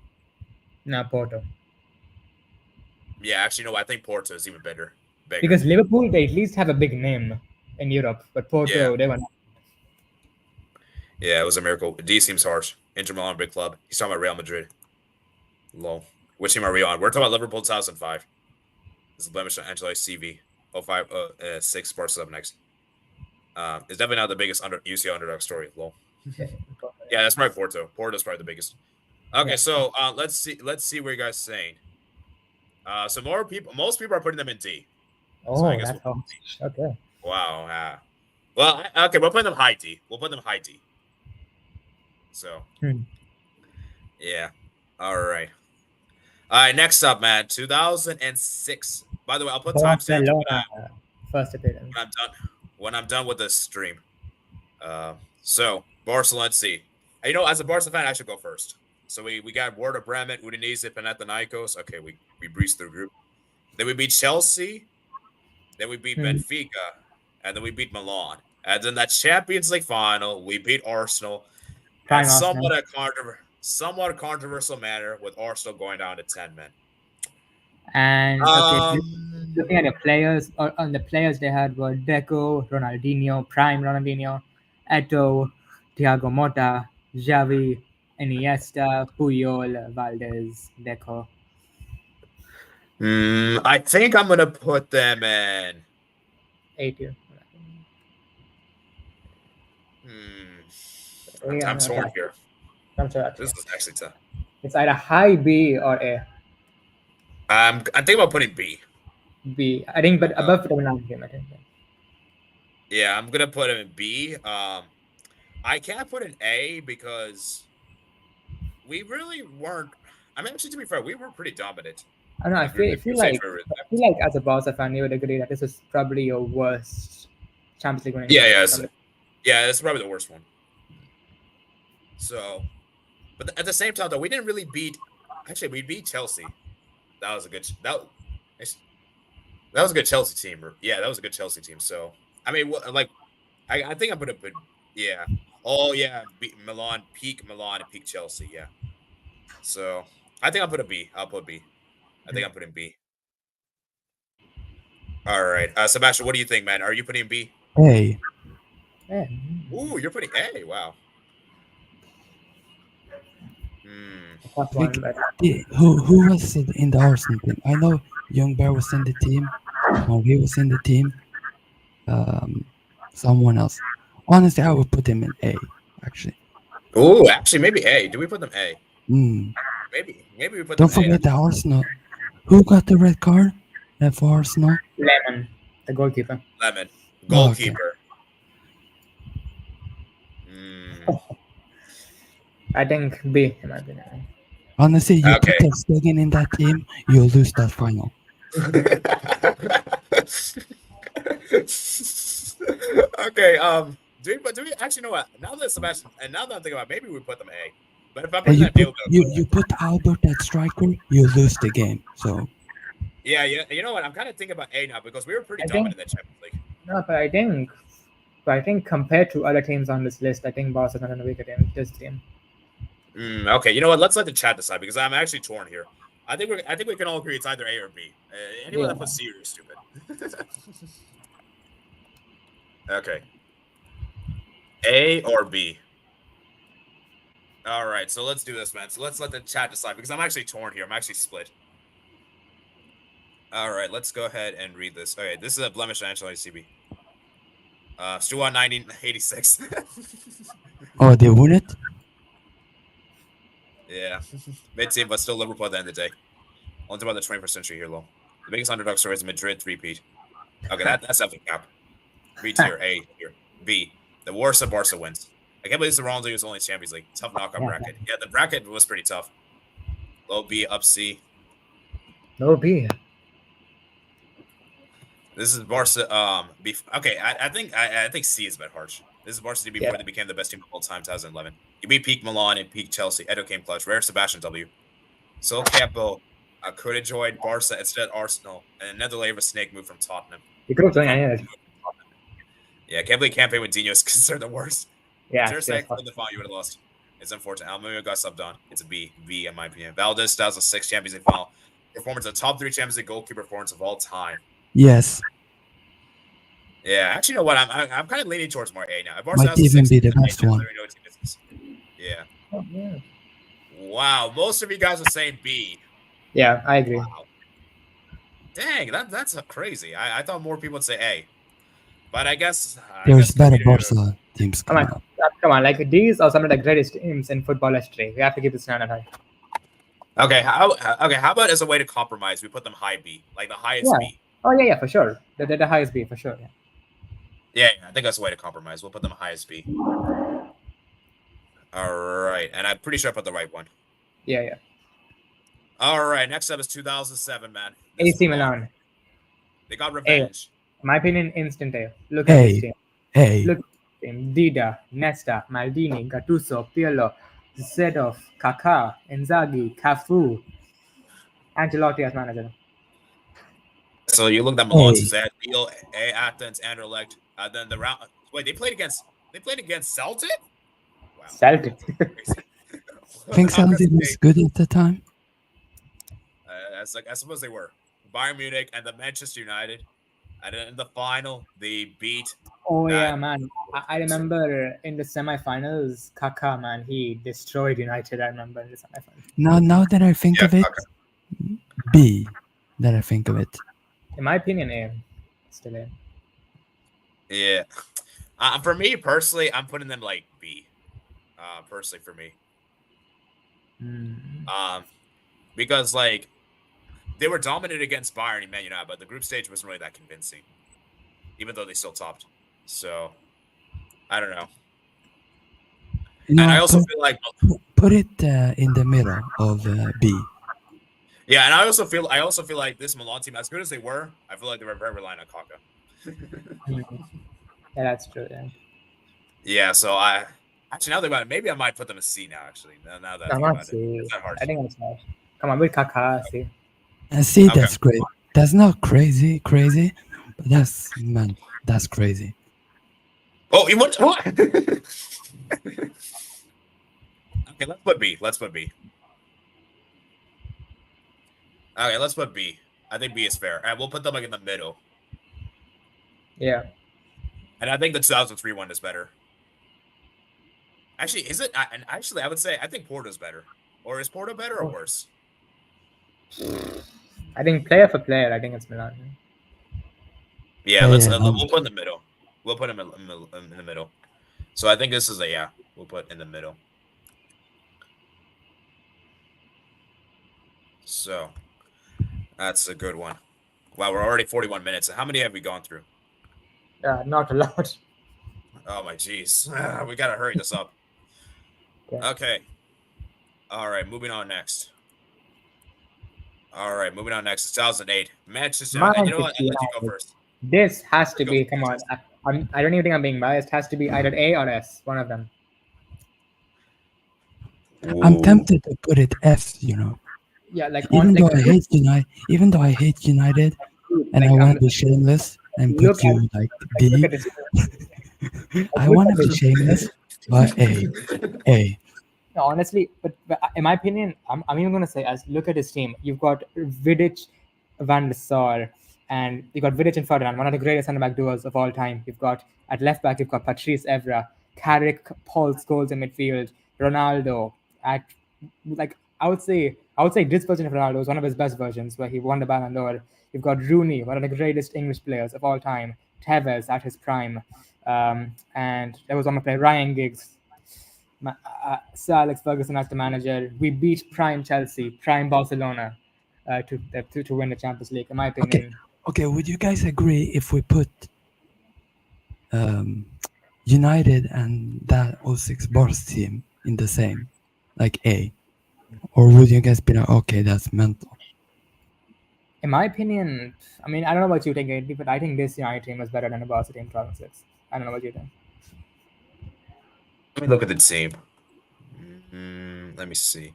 No, Porto. Yeah, actually, no. I think Porto is even bigger. Because Liverpool, they at least have a big name in Europe, but Porto, they won. Yeah, it was a miracle. D seems harsh. Inter Milan, big club. He's talking about Real Madrid. Low. Which team are we on? We're talking about Liverpool 2005. This is blemish on Angelo's CV. 6 Barcelona next. It's definitely not the biggest UCL underdog story. Low. Yeah, that's probably Porto. Porto's probably the biggest. Okay, so let's see what you guys are saying. So most people are putting them in D. Oh, so that's okay. Wow. Well, okay, we'll put them high D. So, yeah. All right. Next up, man. 2006. By the way, I'll put timestamps first appearance when I'm done with this stream. So Barcelona. Let's see. You know, as a Barca fan, I should go first. So we got Werder Bremen, Udinese, Panathinaikos. Okay, we breezed through group. Then we beat Chelsea. Then we beat Benfica, and then we beat Milan. And then that Champions League final, we beat Arsenal. And somewhat controversial manner with Arsenal going down to 10 men. And looking at the players, on the players they had were Deco, Ronaldinho, prime Ronaldinho, Eto'o, Thiago Motta, Xavi, Iniesta, Puyol, Valdez, Deco. I think I'm gonna put them in 8. I'm torn here. I'm sorry. This is actually tough. It's either high B or A. I think about putting B. B. I think, but above the Milan game, I think. Yeah, I'm gonna put him in B. I can't put an A because we really weren't. I mean, actually, to be fair, we were pretty dominant. I don't know. I feel like as a Barca fan, you would agree that this is probably your worst Champions League winning. Yeah, it's probably the worst one. So, but at the same time, though, we didn't really beat. Actually, we beat Chelsea. That was a good. That was a good Chelsea team. Yeah, that was a good Chelsea team. So, I mean, like, I think I'm gonna put. Yeah. Oh yeah, Milan, peak Chelsea. Yeah. So I think I'll put a B. I'll put B. I think I'm putting B. All right, Sebastian, what do you think, man? Are you putting B? A. Ooh, you're putting A. Wow. Who was in the Arsenal team? I know Young Bear was in the team. No, he was in the team. Someone else. Honestly, I would put him in A. Actually. Oh, actually, maybe A. Do we put them A? Maybe we put. Don't forget the Arsenal. Who got the red card for Arsenal? Lemon, the goalkeeper. Lemon, goalkeeper. I think B, in my opinion. Honestly, you put Ter Stegen in that team, you'll lose that final. Okay. Do we actually know what? Now that Sebastian, and now that I'm thinking about, maybe we put them A. But if I'm putting that deal, you put Albert at striker, you lose the game. So. Yeah. You know what? I'm kind of thinking about A now because we were pretty dominant in that Champions League. No, but I think compared to other teams on this list, I think Barca's not a weaker team. This team. Okay, you know what? Let's let the chat decide because I'm actually torn here. I think we can all agree it's either A or B. Anyone that puts C is stupid. Okay. A or B. All right, so let's do this, man. So let's let the chat decide because I'm actually torn here. I'm actually split. All right, let's go ahead and read this. Okay, this is a blemish national CB. Stuart 1986. Oh, they won it? Yeah. Mid-team, but still Liverpool at the end of the day. Only about the 21st century here, Lol. The biggest underdog story is Madrid 3-peat. Okay, that's definitely cap. B tier, A here. B. The worst of Barca wins. I can't believe the Ronaldo was only Champions League. Tough knockout bracket. Yeah, the bracket was pretty tough. Low B, up C. Low B. This is Barca. B. Okay, I think C is a bit harsh. This is Barca before they became the best team of all time, 2011. You beat peak Milan and peak Chelsea. Edo came clutch. Rare Sebastian W. Sol Campo could have joined Barca instead Arsenal, and another layer of a snake move from Tottenham. You could have joined. Yeah, can't believe campaign with Dino is considered the worst. Yeah, in the final, you would have lost. It's unfortunate. Almeida got subbed on. It's a B in my opinion. Valdez 2006 Champions League final performance, a top 3 Champions League goalkeeper performance of all time. Yes. Yeah, actually, you know what? I'm kind of leaning towards more A now. Might even be the best one. Yeah. Oh, yeah. Wow, most of you guys are saying B. Yeah, I agree. Wow. Dang, that's crazy. I thought more people would say A, but I guess there's better Barca teams. Come on! Like these are some of the greatest teams in football history. We have to keep the standard high. Okay, how about as a way to compromise, we put them high B, like the highest B. Oh yeah, for sure. The highest B for sure. Yeah, I think that's a way to compromise. We'll put them highest B. All right, and I'm pretty sure I put the right one. Yeah. All right, next up is 2007, man. AC Milan. They got revenge. In my opinion, instant A. Look at this team. Look at this team. Dida, Nesta, Maldini, Gattuso, Pirlo, Zedov, Kaká, Inzaghi, Cafu, Ancelotti as manager. So you look at Milan, Zed, Lille, A, Athens, Anderlecht. Then the round. Wait, they played against Celtic. Wow. Celtic. I think Celtic was good at the time. I suppose they were. Bayern Munich and the Manchester United. And then in the final, they beat. Oh yeah, man! I remember in the semifinals, Kaká, man, he destroyed United. I remember in the semifinals. Now that I think of it, B. That I think of it. In my opinion, A. Still A. Yeah. For me personally, I'm putting them like B. Personally, for me. Because like they were dominant against Bayern and Man United, but the group stage wasn't really that convincing, even though they still topped. So I don't know. And I also feel like put it in the middle of B. Yeah, and I also feel like this Milan team, as good as they were, I feel like they were very reliant on Kaká. Yeah, that's true. Yeah, so I actually now think about it, maybe I might put them in C now. Actually, now that I think about it, it's not hard. I think that's hard. Come on, with Kaká, C. And see, that's great. That's not crazy, but that's crazy. Oh, you want what? Okay, let's put B. Okay, let's put B. I think B is fair. And we'll put them like in the middle. Yeah. And I think the 2003 one is better. Actually, is it? And actually, I would say I think Porto's better. Or is Porto better or worse? I think player for player, I think it's Milan. Yeah, we'll put in the middle. We'll put him in the middle. So I think this is we'll put in the middle. So that's a good one. Wow, we're already 41 minutes. How many have we gone through? Not a lot. Oh my jeez. We gotta hurry this up. Okay. All right, moving on next. 2008. Manchester United. You know what? I'll let you go first. This has to be, come on. I don't even think I'm being biased. It has to be either A or S, one of them. Ooh. I'm tempted to put it S, Yeah, like even though I hate United, and I want to be shameless and put you like B. I want to be shameless, but A. No, honestly, but in my opinion, I'm even going to say, as look at his team. You've got Vidic, Van der Sar, and you've got Vidic and Ferdinand, one of the greatest centre-back duos of all time. You've got, at left-back, you've got Patrice Evra, Carrick, Paul Scholes in midfield, Ronaldo. I would say this version of Ronaldo is one of his best versions, where he won the Ballon d'Or. You've got Rooney, one of the greatest English players of all time, Tevez at his prime, and there was one more player, Ryan Giggs, Sir Alex Ferguson as the manager. We beat prime Chelsea, prime Barcelona to win the Champions League, in my opinion. Okay, would you guys agree if we put United and that 06 Bars team in the same, like A? Or would you guys be like, okay, that's mental? In my opinion, I mean, I don't know what you think, but I think this United team is better than the Barca team 2006. I don't know what you think. Let me look at the team. Let me see.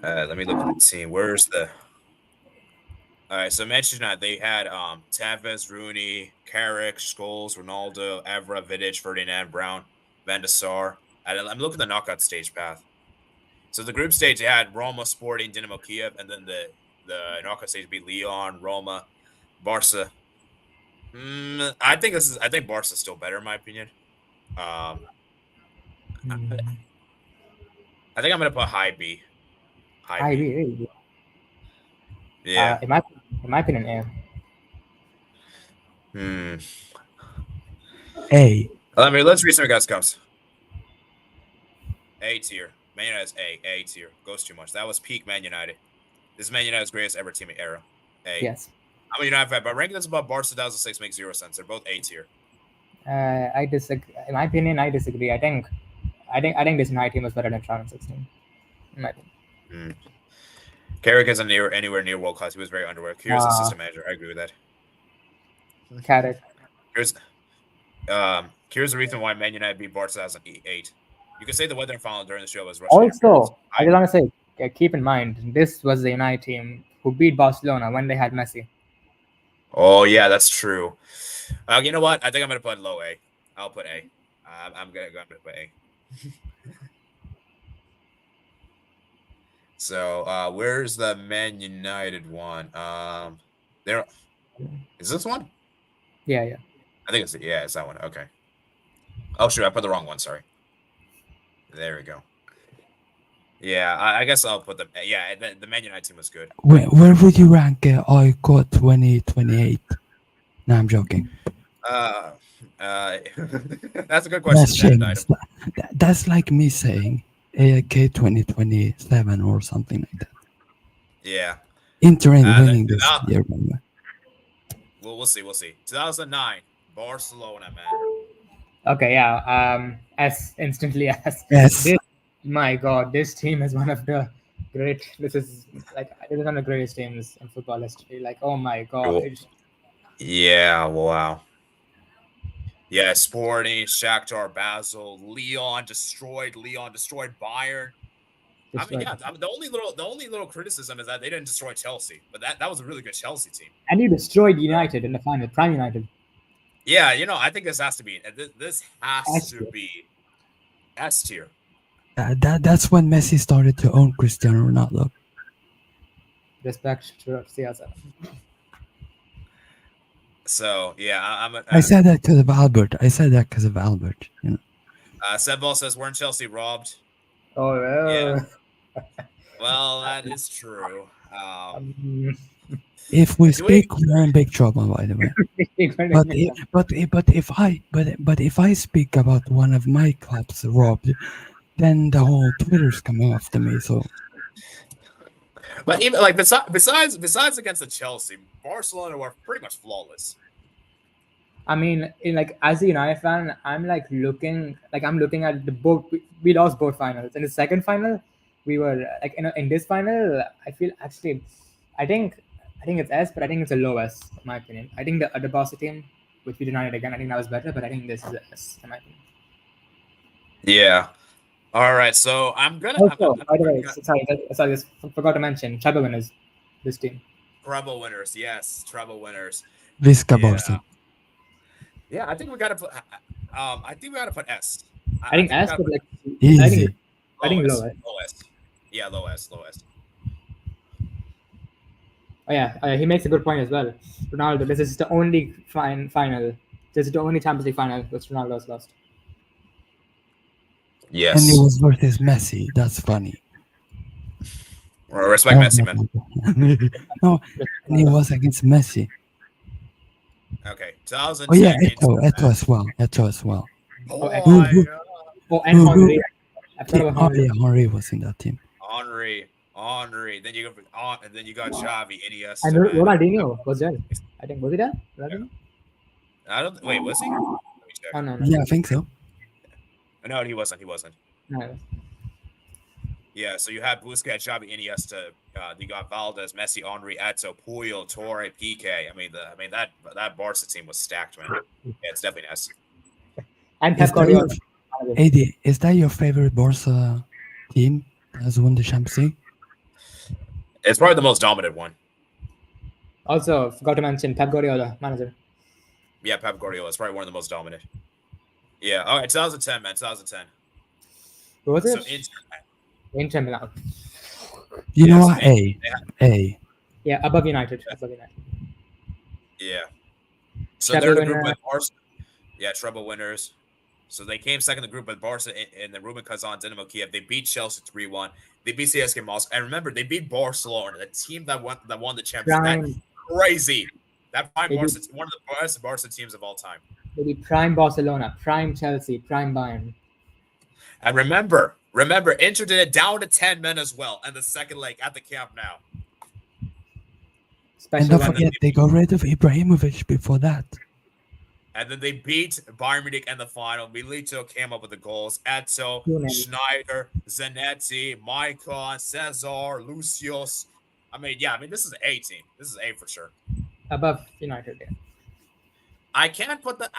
Let me look at the team. Where's the... All right, so Manchester United, they had Tevez, Rooney, Carrick, Scholes, Ronaldo, Evra, Vidic, Ferdinand, Brown, Van der Sar. I'm looking at the knockout stage path. So the group stage, they had Roma, Sporting, Dinamo Kiev, and then the knockout stage would be Lyon, Roma, Barca. I think Barca's still better in my opinion. I think I'm gonna put high B. High B. Yeah. In my opinion, A. Let's read some of guys' comes. A tier. Man United is A tier. Goes too much. That was peak Man United. This is Man United's greatest ever teammate era. A. Yes. I'm a United fan, but ranking this above Barca 2006 makes zero sense. They're both A tier. I disagree. In my opinion, I disagree. I think this United team was better than 2016. In my opinion. Carrick isn't anywhere near world class. He was very underwear. Here's the assistant manager. I agree with that. Carrick. Here's the reason why Man United beat Barca 2008. You can say the weather final during the show was Russian. Also, I just want to say, keep in mind, this was the United team who beat Barcelona when they had Messi. Oh, yeah, that's true. You know what? I think I'm going to put low A. I'll put A. I'm going to put A. So, where's the Man United one? There. Is this one? Yeah. I think it's that one. Okay. Oh, shoot. I put the wrong one. Sorry. There we go. Yeah, I guess I'll put the... Yeah, the Man United team was good. Where would you rank ICO 2028? No, I'm joking. That's a good question. That's like me saying AIK 2027 or something like that. Yeah. Inter winning this year. We'll see. 2009, Barcelona, man. Okay, yeah. S instantly S. Yes. My God, this team is one of the great. This is one of the greatest teams in football history. Like, oh my God. Yeah. Wow. Yeah. Sporting, Shakhtar, Basel, Lyon destroyed Bayern. I mean, yeah. I mean, the only little criticism is that they didn't destroy Chelsea, but that was a really good Chelsea team. And you destroyed United in the final, Prime United. Yeah, I think this has to be this has to be S tier. That's when Messi started to own Cristiano Ronaldo. Respect to CR7. So yeah, I said that because of Albert. Sebal says, weren't Chelsea robbed? Oh well. Yeah. Well, that is true. If we speak, we're in big trouble, by the way. but if I speak about one of my clubs robbed, then the whole Twitter's coming after me. So, but even like besides against the Chelsea, Barcelona were pretty much flawless. I mean, as a United fan, I'm looking at the both. We lost both finals. In the second final, we were in this final. I feel actually, I think it's S, but I think it's a low S in my opinion. I think the Barca team, which we denied again, I think that was better, but I think this is a S in my opinion. Yeah. All right. So I'm gonna. Also, by the way, sorry, I forgot to mention treble winners. This team. Treble winners, yes, treble winners. Visca Barca. Yeah, I think we gotta put. I think we gotta put S. I think S, but easy. I think low S. Low S. Yeah, low S. Oh yeah, he makes a good point as well. Ronaldo, this is the only final. This is the only Champions League final which Ronaldo has lost. Yes. And it was versus Messi. That's funny. Respect Messi, man. No, and it was against Messi. Okay, 2010. Oh yeah, Eto as well. Oh, and Henry. Henry was in that team. Henry. Then you got Xavi, Iniesta. And Ronaldinho was there. I think was he there? Ronaldinho? Wait, was he? Let me check. Oh no. Yeah, I think so. No, he wasn't. No. Yeah, so you had Busquets, Xavi, Iniesta. You got Valdez, Messi, Henry, Eto, Puyol, Torre, Piqué. I mean that Barca team was stacked, man. Yeah, it's definitely S. And Pep Guardiola. AD, is that your favorite Barca team that has won the Champions League? It's probably the most dominant one. Also, forgot to mention Pep Guardiola, manager. Yeah, Pep Guardiola is probably one of the most dominant. Yeah. All right, 2010, man. 2010. Who was it? So Inter Milan. You know what? A. Yeah, above United. Yeah. So they're the group with Barca. Yeah, treble winners. So they came second in the group with Barca and the Rubin Kazan, Dynamo Kiev. They beat Chelsea 3-1. They beat CSKA Moscow. And remember, they beat Barcelona, the team that won the Champions League. That's crazy. That prime Barca, one of the best Barca teams of all time. They beat prime Barcelona, prime Chelsea, prime Bayern. And remember, Inter did it down to 10 men as well, and the second leg at the Camp Nou. And don't forget, they got rid of Ibrahimovic before that. And then they beat Bayern Munich in the final. Milito came up with the goals. Eto, Schneider, Zanetti, Maicon, Cesar, Lucius. I mean, this is an A team. This is A for sure. Above United, yeah. I can't put the...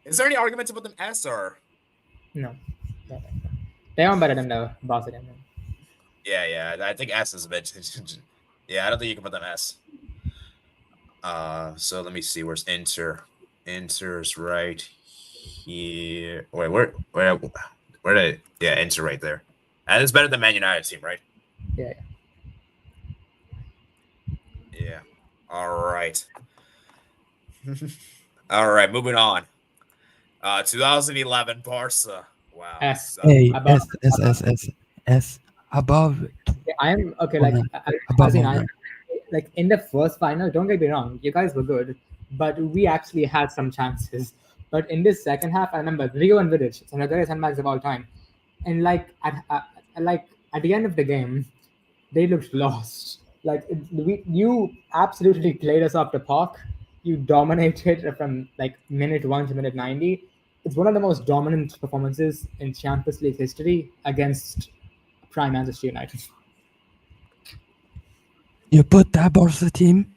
Is there any argument to put them S or... No. They are better than the Barca team. Yeah. I think S is a bit... Yeah, I don't think you can put them S. So let me see. Where's Inter? Inter's right here. Wait, where did... Yeah, Inter right there. And it's better than Man United team, right? Yeah. Yeah. All right. All right, moving on. 2011 Barca. Wow. S. S. Above. I'm okay. Like in the first final, don't get me wrong, you guys were good, but we actually had some chances. But in this second half, I remember Rio and Vidic, some of the greatest handbags of all time, and at the end of the game, they looked lost. Like you absolutely played us off the park. You dominated from like minute 1 to minute 90, it's one of the most dominant performances in Champions League history against prime Manchester United. You put that Barca team,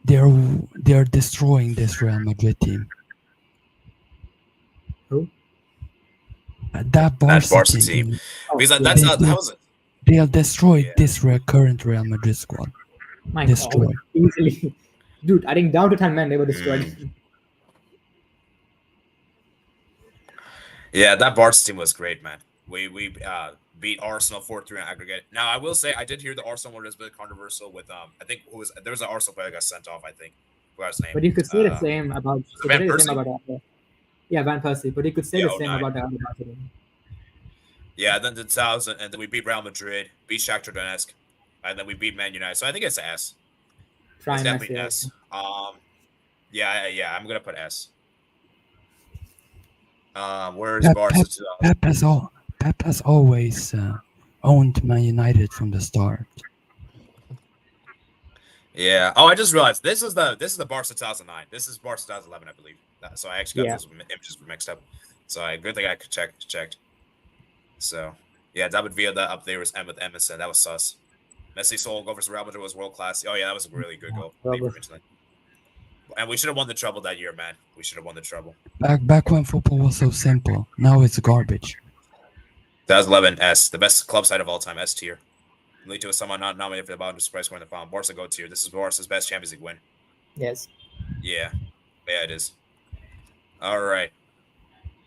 they're destroying this Real Madrid team. Who? That Barca team. Oh, They'll destroy this current Real Madrid squad. My destroy. God, easily. Dude, I think down to 10 men, they were destroyed. Yeah, that Barca team was great, man. We beat Arsenal 4-3 in aggregate. Now, I will say I did hear the Arsenal one was a bit controversial with I think there was an Arsenal player that got sent off. I think what was his name. But you could say the same about Van Persie. Yeah, Van Persie. But you could say the same about the other Barca team. Yeah, then 2000, and then we beat Real Madrid, beat Shakhtar Donetsk, and then we beat Man United. So I think it's an S. It's definitely an S. Yeah, I'm gonna put S. Where's Barca? Pep has always owned Man United from the start. Yeah. Oh, I just realized this is the Barca 2009. This is Barca 2011, I believe. So I actually got those images mixed up. So good thing I checked. So yeah, David Villa that up there was with Emerson. That was sus. Messi solo goal versus Real Madrid was world class. Oh yeah, that was a really good goal. And we should have won the treble that year, man. We should have won the treble. Back when football was so simple. Now it's garbage. 2011 S, the best club side of all time, S tier. Lead to someone not nominated for the bottom surprise score in the final. Barca go tier. This is Barca's best Champions League win. Yes. Yeah, it is. All right.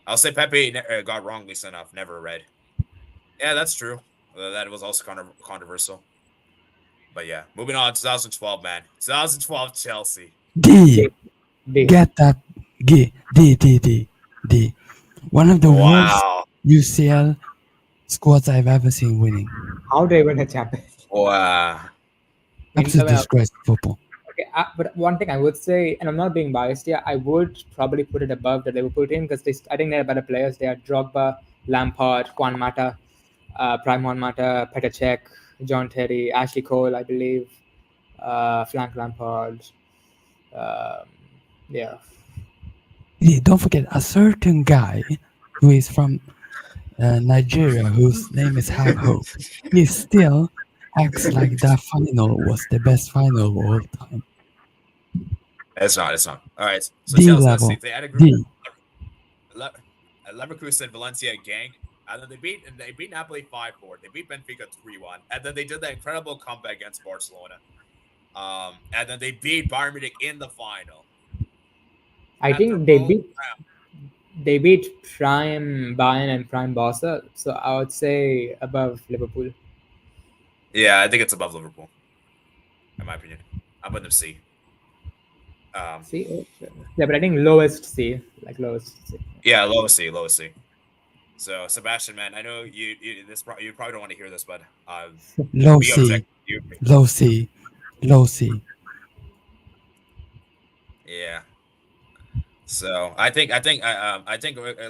I'll say Pepe got wrongly sent off. Never read. Yeah, that's true. That was also controversial. But yeah, moving on. 2012, man. 2012 Chelsea. D. Get that. D. One of the worst UCL squads I've ever seen winning. How they win a Champions? Wow. Absolute disgrace to football. Okay, but one thing I would say, and I'm not being biased here, I would probably put it above the Liverpool team because I think they're better players. They are Drogba, Lampard, Juan Mata, Prime Juan Mata, Petr Cech, John Terry, Ashley Cole, I believe, Frank Lampard. Yeah, don't forget a certain guy who is from Nigeria, whose name is Have Hope. He still acts like that final was the best final of all time. It's not. All right. So D Chelsea, level. They had a group. Leverkusen, Valencia, gang. And then they beat Napoli 5-4. They beat Benfica 3-1. And then they did that incredible comeback against Barcelona. And then they beat Bayern Munich in the final. I think they beat Prime Bayern and Prime Barca. So I would say above Liverpool. Yeah, I think it's above Liverpool, in my opinion. I'm putting them C. C? Yeah, but I think lowest C. Yeah, lowest C. So Sebastian, man, I know you probably don't want to hear this, but low C. Yeah. So I think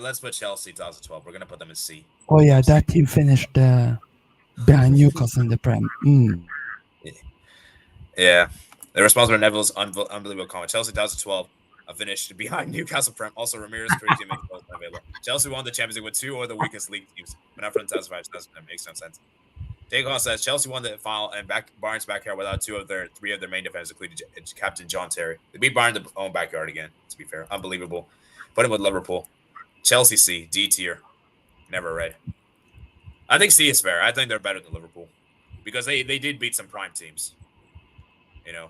let's put Chelsea 2012. We're gonna put them in C. Oh yeah, that team finished behind Newcastle in the Prem. Yeah, the responsible for Neville's unbelievable comment. Chelsea 2012 finished behind Newcastle Prem. Also, Ramirez crazy makes both available. Chelsea won the Champions League with two of the weakest league teams, but not from 2005. That makes no sense. Dagon says Chelsea won the final and Bayern's backyard without three of their main defenders, including Captain John Terry. They beat Bayern in their own backyard again. To be fair, unbelievable. Put him with Liverpool. Chelsea C, D tier. Never read. I think C is fair. I think they're better than Liverpool because they did beat some prime teams. You know,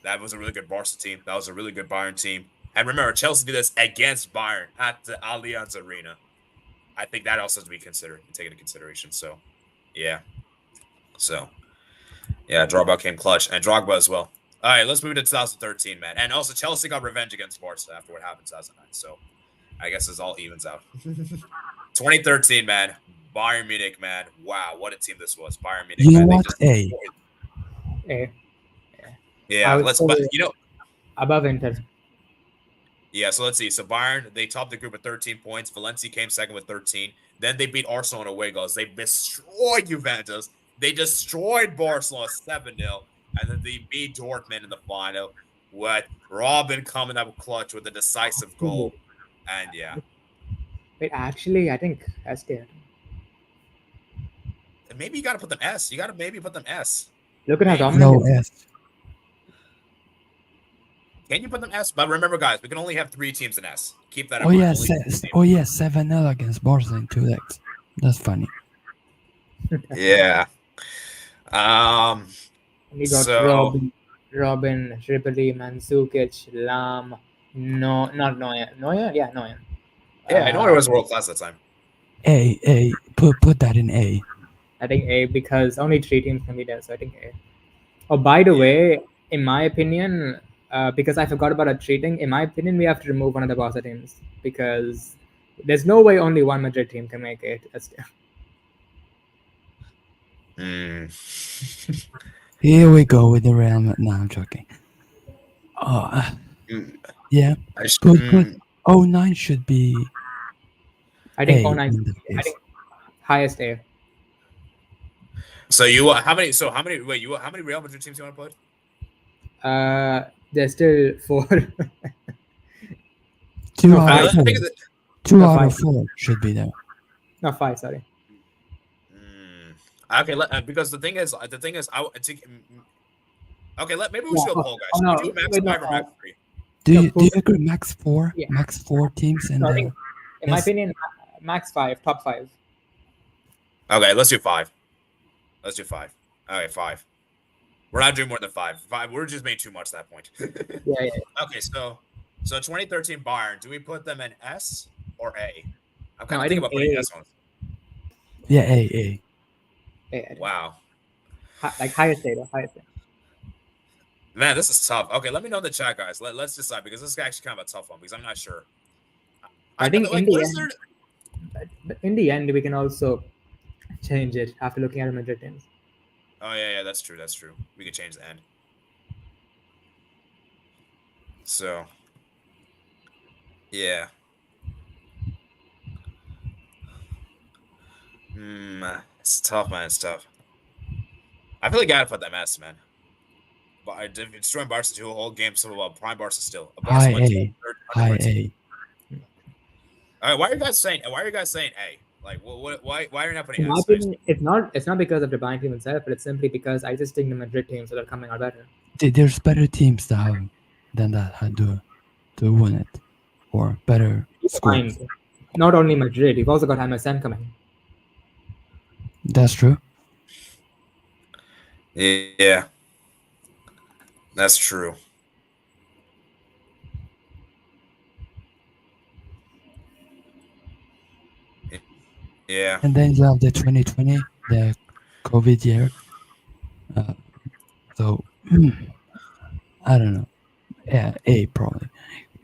that was a really good Barca team. That was a really good Bayern team. And remember, Chelsea did this against Bayern at the Allianz Arena. I think that also has to be considered and taken into consideration. So, yeah. Drogba came clutch and Drogba as well. All right, let's move to 2013, man. And also, Chelsea got revenge against Barca after what happened in 2009. So, I guess this all evens out. 2013, man. Bayern Munich, man. Wow, what a team this was. Bayern Munich. You know what? A. Yeah, above Inter. Yeah, so let's see. So Bayern, they topped the group with 13 points. Valencia came second with 13. Then they beat Arsenal in away goals. They destroyed Juventus. They destroyed Barcelona 7-0. And then they beat Dortmund in the final with Robin coming up clutch with a decisive goal. And yeah. Wait, actually, I think S tier. Maybe you got to put them S. You got to maybe put them S. Look at how Maybe. dominant. No S. Can you put them S? But remember, guys, we can only have 3 teams in S. Keep that in Oh mind. yeah, Only 7-0 against Barca in 2 legs. That's funny. Yeah. We got So Robin, Ribéry, Mandzukic, Lam, no, not Neuer. Neuer? Yeah, Neuer. yeah, I know it was world class that time. A. Put that in A. I think A because only 3 teams can be there, so I think A. Oh, by the way, in my opinion, because I forgot about a cheating, in my opinion, we have to remove one of the Barca teams because there's no way only one Madrid team can make it. Here we go with the Real Madrid. No, I'm joking. Yeah. Put 09 should be. I think A 09. I think highest A. So how many Real Madrid teams you want to put? There's still 4. 2 out of 4. 2 out of 4 should be there. No, 5. Sorry. Okay, because the thing is, maybe we should poll, guys. Oh, no, do max 5 or max 3? Do you agree max 4? Yeah. Max 4 teams in in my opinion, max 5, top 5. Okay, let's do 5. Let's do 5. Okay, 5. We're not doing more than 5. 5. We're just made too much at that point. Yeah. Okay, so 2013 Bayern. Do we put them in S or A? I'm kind No, of thinking about putting S on. Yeah, A. Wow. Like highest A, highest A. Man, this is tough. Okay, let me know in the chat, guys. Let's decide because this is actually kind of a tough one because I'm not sure. I think in the end, we can also change it after looking at the Madrid teams. Oh yeah, that's true. That's true. We could change the end. So, yeah. It's tough, man. It's tough. I feel like I gotta put that mess, man. But I did destroying Barca 2 whole game, so prime Barca still. High A. High A. All right, why are you guys saying A? Like, why are you not putting S? It's not because of the Bayern team itself, but it's simply because I just think the Madrid teams are coming out better. There's better teams than that had to win it, or better scores. Not only Madrid, you've also got MSN coming. That's true. Yeah, that's true. Yeah. And then you have the 2020, the COVID year. So I don't know. Yeah, A probably.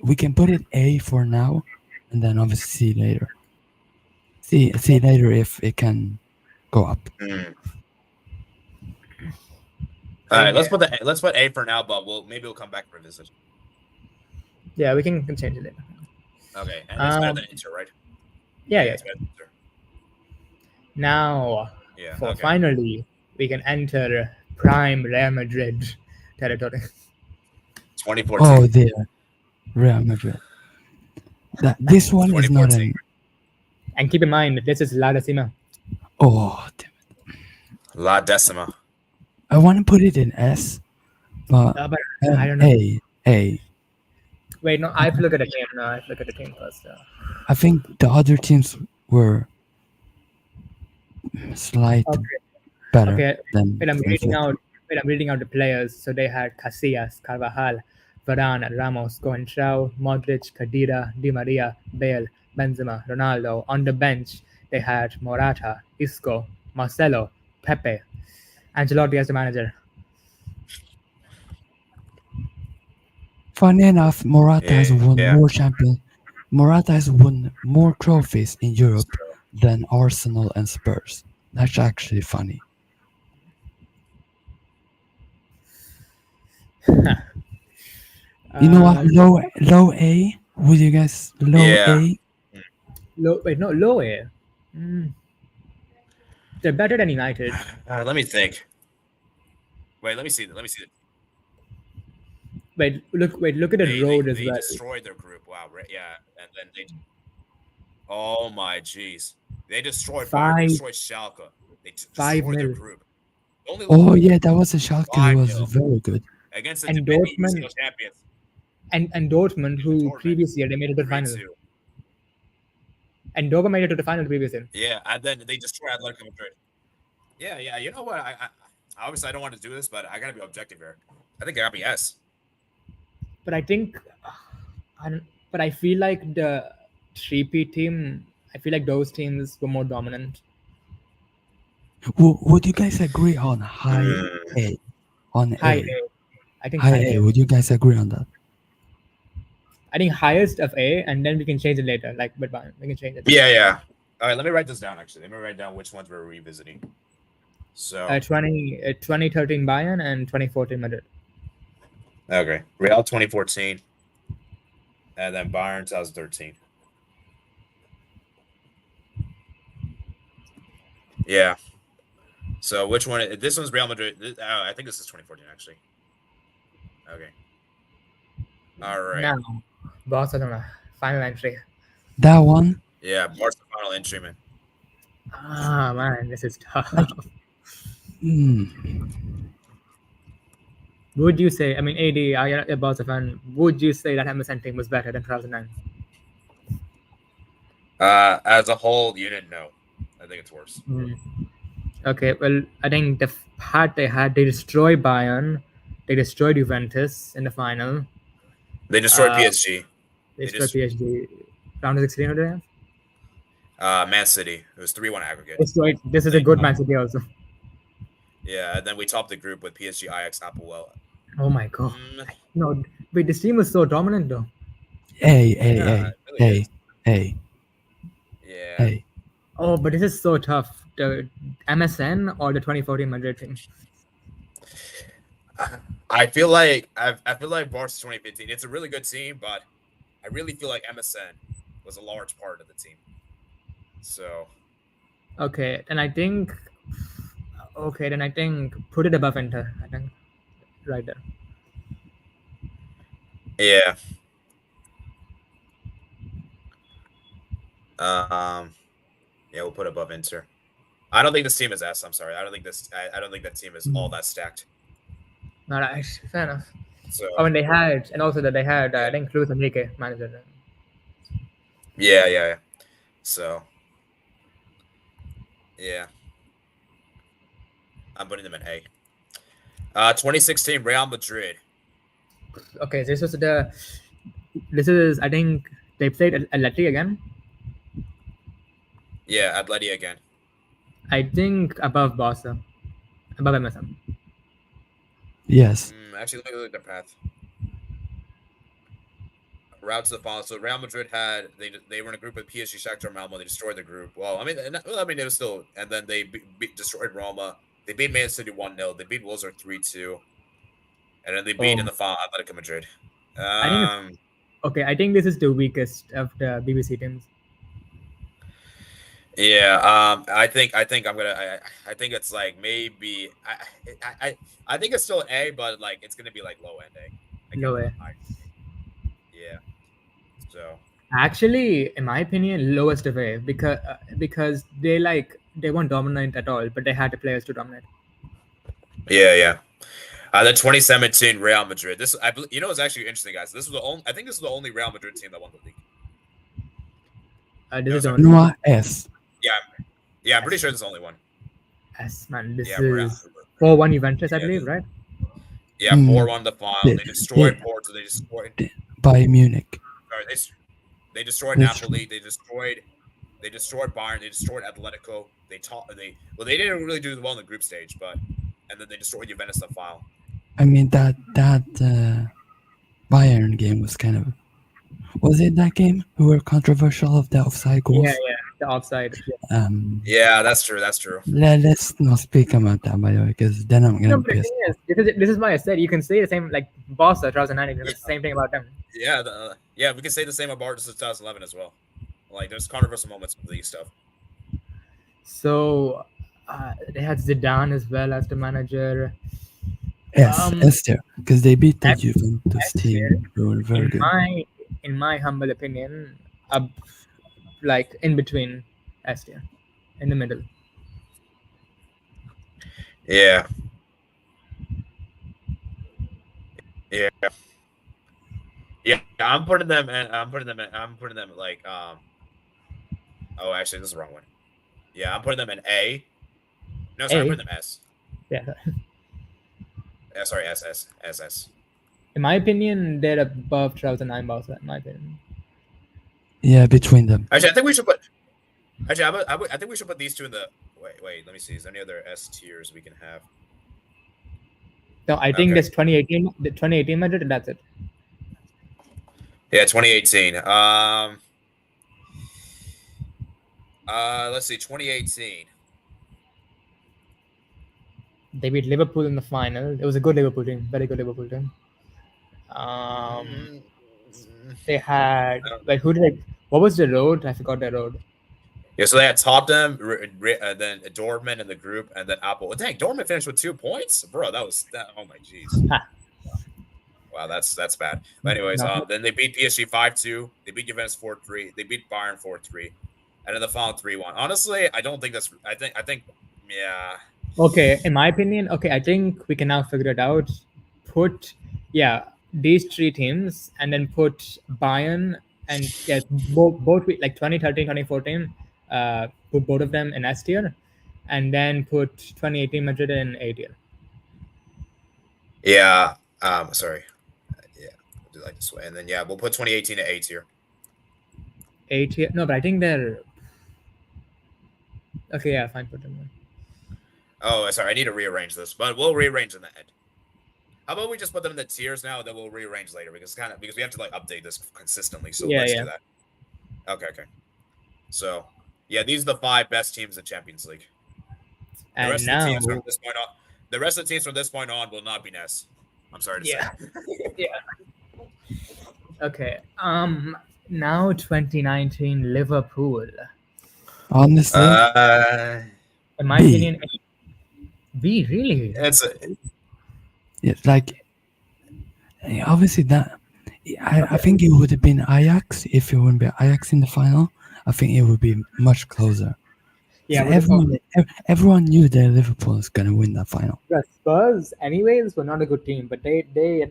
We can put it A for now, and then obviously see later. See later if it can go up. All right, let's put A for now, but maybe we'll come back and revisit. Yeah, we can change it later. Okay, and it's better than Inter, right? Yeah. It's better than Inter. Now, finally, we can enter prime Real Madrid territory. 2014. Oh, there, Real Madrid. This one is not an. And keep in mind, this is La Decima. Oh, damn it. La Decima. I want to put it in S, but I don't know. A. Wait, no, I have to look at the game. No, I have to look at the game first. I think the other teams were slightly better than. I'm reading out the players. So they had Casillas, Carvajal, Varane, Ramos, Coentrao, Modric, Khedira, Di Maria, Bale, Benzema, Ronaldo. On the bench, they had Morata, Isco, Marcelo, Pepe, Ancelotti as the manager. Funny enough, Morata has won more champions. Morata has won more trophies in Europe than Arsenal and Spurs. That's actually funny. You know what? Low A? Would you guys low A? Low A. They're better than United. Let me think. Wait, let me see. Wait, look at the road as they well. destroyed their group. Wow, yeah, and then they. Oh my jeez, they destroyed Bayern. They destroyed Schalke. They destroyed their 5-0. group. Only Oh yeah, that was a Schalke who was 5-0 very good. against the And defending Dortmund UCL champions. and Dortmund, who Dortmund, previous year they made it to the final. 3-2. And Dortmund made it to the final the previous year. Yeah, and then they destroyed Atletico Madrid. Yeah, yeah. You know what? I obviously I don't want to do this, but I gotta be objective here. I think it got me S. But I think, but I feel like the 3P team. I feel like those teams were more dominant. Would you guys agree on high A? On High A. A. I think High A. Would you guys agree on that? I think highest of A, and then we can change it later. Like, but we can change it. Yeah, yeah. All right, let me write this down. Actually, let me write down which ones we're revisiting. So 2013 Bayern and 2014 Madrid. Okay, Real 2014, and then Bayern 2013. Yeah. So which one? This one's Real Madrid. I think this is 2014 actually. Okay. All right. Now, Barcelona final entry. That one? Yeah, Barca final entry, man. Ah man, this is tough. Would you say? I mean, AD, I am a Barca fan. Would you say that MSN team was better than 2009? As a whole unit, no. I think it's worse. Okay, well, I think the part they destroyed Bayern, they destroyed Juventus in the final. They destroyed PSG. They destroyed PSG. Round of 16, what did they have? Man City. It was 3-1 aggregate. This is a good Man City also. Yeah, and then we topped the group with PSG, Ajax, Napoli. Oh my god. No, wait, this team was so dominant though. Hey. Yeah. Oh, but this is so tough. The MSN or the 2014 Madrid team? I feel like Barca's 2015. It's a really good team, but I really feel like MSN was a large part of the team. So. Okay, then I think put it above Inter. I think right there. Yeah. Yeah, we'll put above Inter. I don't think this team is S. I'm sorry. I don't think that team is all that stacked. All right, fair enough. So. Oh, and they had I think Luis Enrique manager. Yeah. So. Yeah. I'm putting them in A. 2016 Real Madrid. Okay, this is I think they played Atleti again. Yeah, Atleti again. I think above Barca, above MSM. Yes. Actually, let me look at their path. Route to the final. So Real Madrid they were in a group with PSG, Shakhtar, Malmo. They destroyed the group. Well, I mean, it was still, and then they destroyed Roma. They beat Man City 1-0. They beat Wolfsburg 3-2, and then they beat in the final Atletico Madrid. I think this is the weakest of the BBC teams. Yeah, I think it's like maybe I think it's still an A, but like it's gonna be like low end A. Low A. Yeah. So. Actually, in my opinion, lowest of A because they weren't dominant at all, but they had the players to dominate. Yeah. The 2017 Real Madrid. It's actually interesting, guys. I think this is the only Real Madrid team that won the league. This is only one S. Yeah, I'm pretty sure this is the only one. S, man. This is 4-1 Juventus, I believe, right? Yeah, 4-1 the final. They destroyed Porto. They destroyed Bayern Munich. Sorry, they destroyed Napoli. They destroyed Bayern. They destroyed Atletico. They didn't really do well in the group stage, and then they destroyed Juventus in the final. I mean that Bayern game was kind of. Was it that game who were controversial of the offside goals? Yeah, the offside. Yeah, that's true. Let's not speak about that, by the way, because then I'm gonna be pissed. This is why I said you can say the same, like Barca 2009. The same thing about them. Yeah, we can say the same about Barca 2011 as well. Like there's controversial moments with these stuff. So they had Zidane as well as the manager. Yes, Esther, because they beat the Juventus team. They were very good. In my humble opinion, like in between Esther, in the middle. Yeah. Yeah. Yeah, I'm putting them like oh, actually this is the wrong one. Yeah, I'm putting them in A. No, sorry, I'm putting them S. Yeah. Sorry, SS. In my opinion, they're above 2009 Barca, in my opinion. Yeah, between them. Actually, I think we should put I think we should put these two in the wait, let me see. Is there any other S tiers we can have? No, I think there's 2018 Madrid, and that's it. Yeah, 2018. Let's see, 2018. They beat Liverpool in the final. It was a good Liverpool team, very good Liverpool team. They had what was the road? I forgot the road. Yeah, so they had Tottenham, then Dortmund in the group, and then Apple. Dang, Dortmund finished with 2 points, bro. That. Oh my jeez. Wow, that's bad. But anyways, then they beat PSG 5-2. They beat Juventus 4-3. They beat Bayern 4-3, and in the final 3-1. Honestly, I don't think that's. I think, yeah. Okay, in my opinion, I think we can now figure it out. Put these 3 teams, and then put Bayern and both like 2013, 2014. Put both of them in S tier, and then put 2018 Madrid in A tier. Yeah. Sorry. Yeah, we'll do like this way, and then we'll put 2018 at A tier. A tier? No, but I think they're okay. Yeah, fine. Put them there. Oh, sorry. I need to rearrange this, but we'll rearrange in the end. How about we just put them in the tiers now, then we'll rearrange later because we have to like update this consistently. So let's do that. Okay. So these are the 5 best teams in Champions League. The rest of the teams from this point on will not be NES. I'm sorry to say. Yeah. Okay. Now 2019 Liverpool. Honestly, in my opinion, B really. It's like obviously that. I think it would have been Ajax if it wouldn't be Ajax in the final. I think it would be much closer. Yeah, so everyone knew that Liverpool was going to win that final. The Spurs, anyways, were not a good team, but they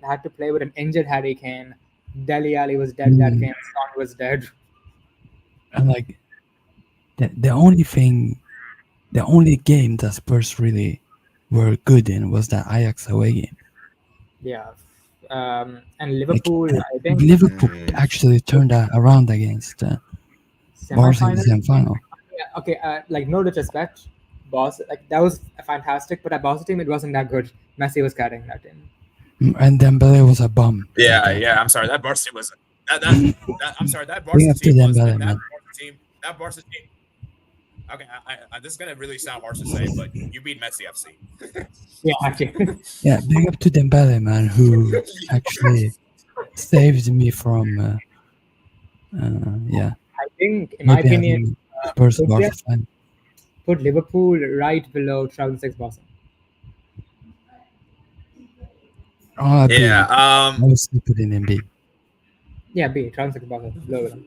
had to play with an injured Harry Kane. Dele Alli was dead. That game, Son was dead. And like the only game that Spurs really were good in was that Ajax away game. Yeah. And Liverpool, I think Liverpool actually turned that around against Barca in the semi-final. Yeah, okay, like no disrespect, Barca, like that was fantastic, but that Barca team, it wasn't that good. Messi was carrying that team. And Dembele was a bum. Yeah. I'm sorry, that Barca team was. I'm sorry, that Barca team was. That Barca team. Okay, this is gonna really sound harsh to say, but you beat Messi FC. Yeah, actually. Yeah, big up to Dembele, man, who actually saved me from. I think, in my opinion, put Liverpool right below 2006 Barca. I was putting in B. Yeah, B. 2006 Barca. Lower.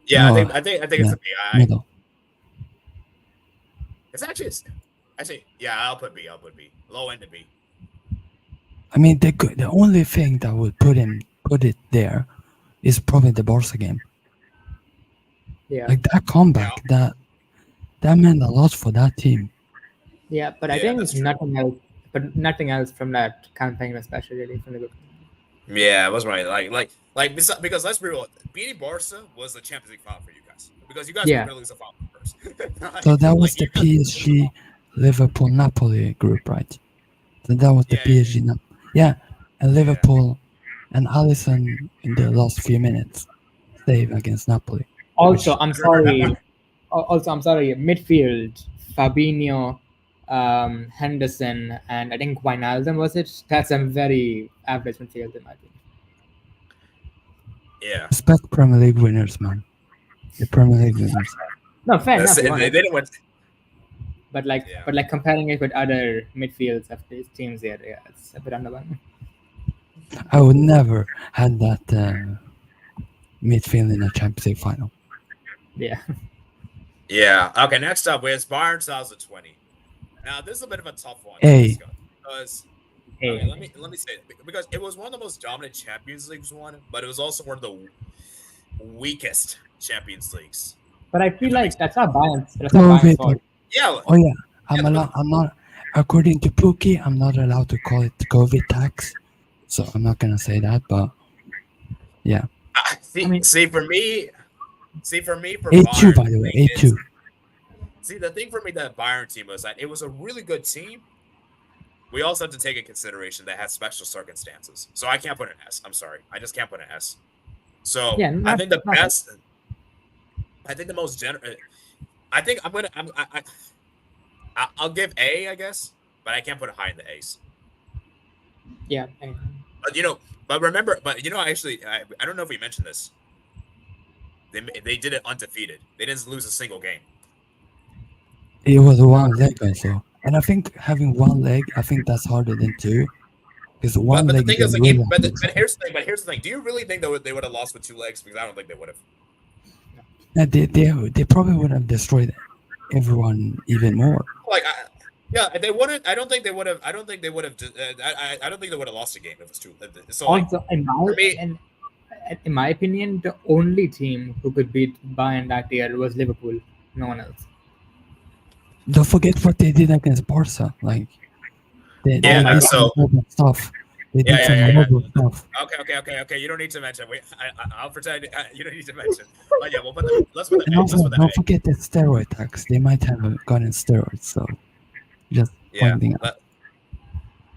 Yeah, no, I think it's a B. Middle. It's actually, I'll put B. Low end to B. I mean, the only thing that would put it there is probably the Barca game. Yeah. Like that comeback, that meant a lot for that team. Yeah, but I think nothing else from that campaign, especially really from Liverpool. Yeah, it was right. Like because let's be real, beating Barca was the Champions League final for you guys because you guys were going to lose the final first. So that was the PSG, Liverpool, Napoli group, right? So that was the PSG. And Liverpool and Alisson in the last few minutes save against Napoli. Also, I'm sorry. Midfield, Fabinho, Henderson, and I think Wijnaldum was it? That's a very average midfield in my opinion. Yeah. Respect Premier League winners, man. The Premier League winners. No, fair enough. They didn't win. But comparing it with other midfields of these teams here, yeah, it's a bit underwhelming. I would never had that midfield in a Champions League final. Yeah. Yeah. Okay. Next up, we have Bayern 2020. Now, this is a bit of a tough one A. to discuss because okay, let me say it, because it was one of the most dominant Champions Leagues won, but it was also one of the weakest Champions Leagues. But I feel like that's not Bayern's fault. Yeah. Oh yeah. I'm not. According to Pookie, I'm not allowed to call it COVID tax, so I'm not gonna say that. But yeah. See, for me, for A2 Bayern, by the way, A2. See, the thing for me that Bayern team was that it was a really good team. We also have to take into consideration that it had special circumstances, so I can't put an S. I'm sorry, I just can't put an S. So yeah, I think the best. I think the most generous. I think I'm gonna. I'll give A, I guess, but I can't put it high in the A's. Yeah. But remember, actually, I don't know if we mentioned this. They did it undefeated. They didn't lose a single game. It was one leg also, and I think having one leg, I think that's harder than two. Because one leg. The thing is, but here's the thing. Do you really think they would have lost with two legs? Because I don't think they would have. They probably would have destroyed everyone even more. They wouldn't. I don't think they would have. I don't think they would have. I don't think they would have lost a game if it was two. So also, in my opinion, the only team who could beat Bayern that year was Liverpool. No one else. Don't forget what they did against Barca. They did some stuff. They did some stuff. Okay. You don't need to mention. I'll pretend you don't need to mention. But yeah, let's put and also, don't forget the steroid tax. They might have gotten steroids. So just pointing out.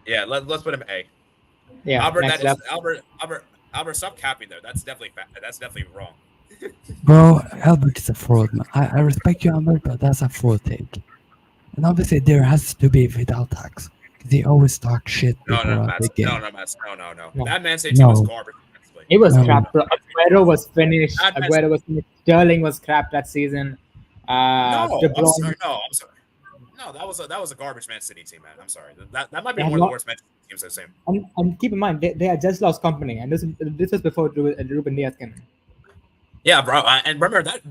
Let's put him A. Yeah, Albert, stop capping there. That's definitely wrong. Bro, Albert is a fraud, man. I respect you, Albert, but that's a fraud take. And obviously, there has to be without tax. They always talk shit. No. That Man City team was garbage. It was crap. Aguero was finished. Sterling was crap that season. I'm sorry. No, that was a garbage Man City team, man. I'm sorry. That might be one of the worst Man City teams I've seen. And keep in mind, they had just lost company, and this was before Ruben Diaz came in. Yeah, bro. And remember that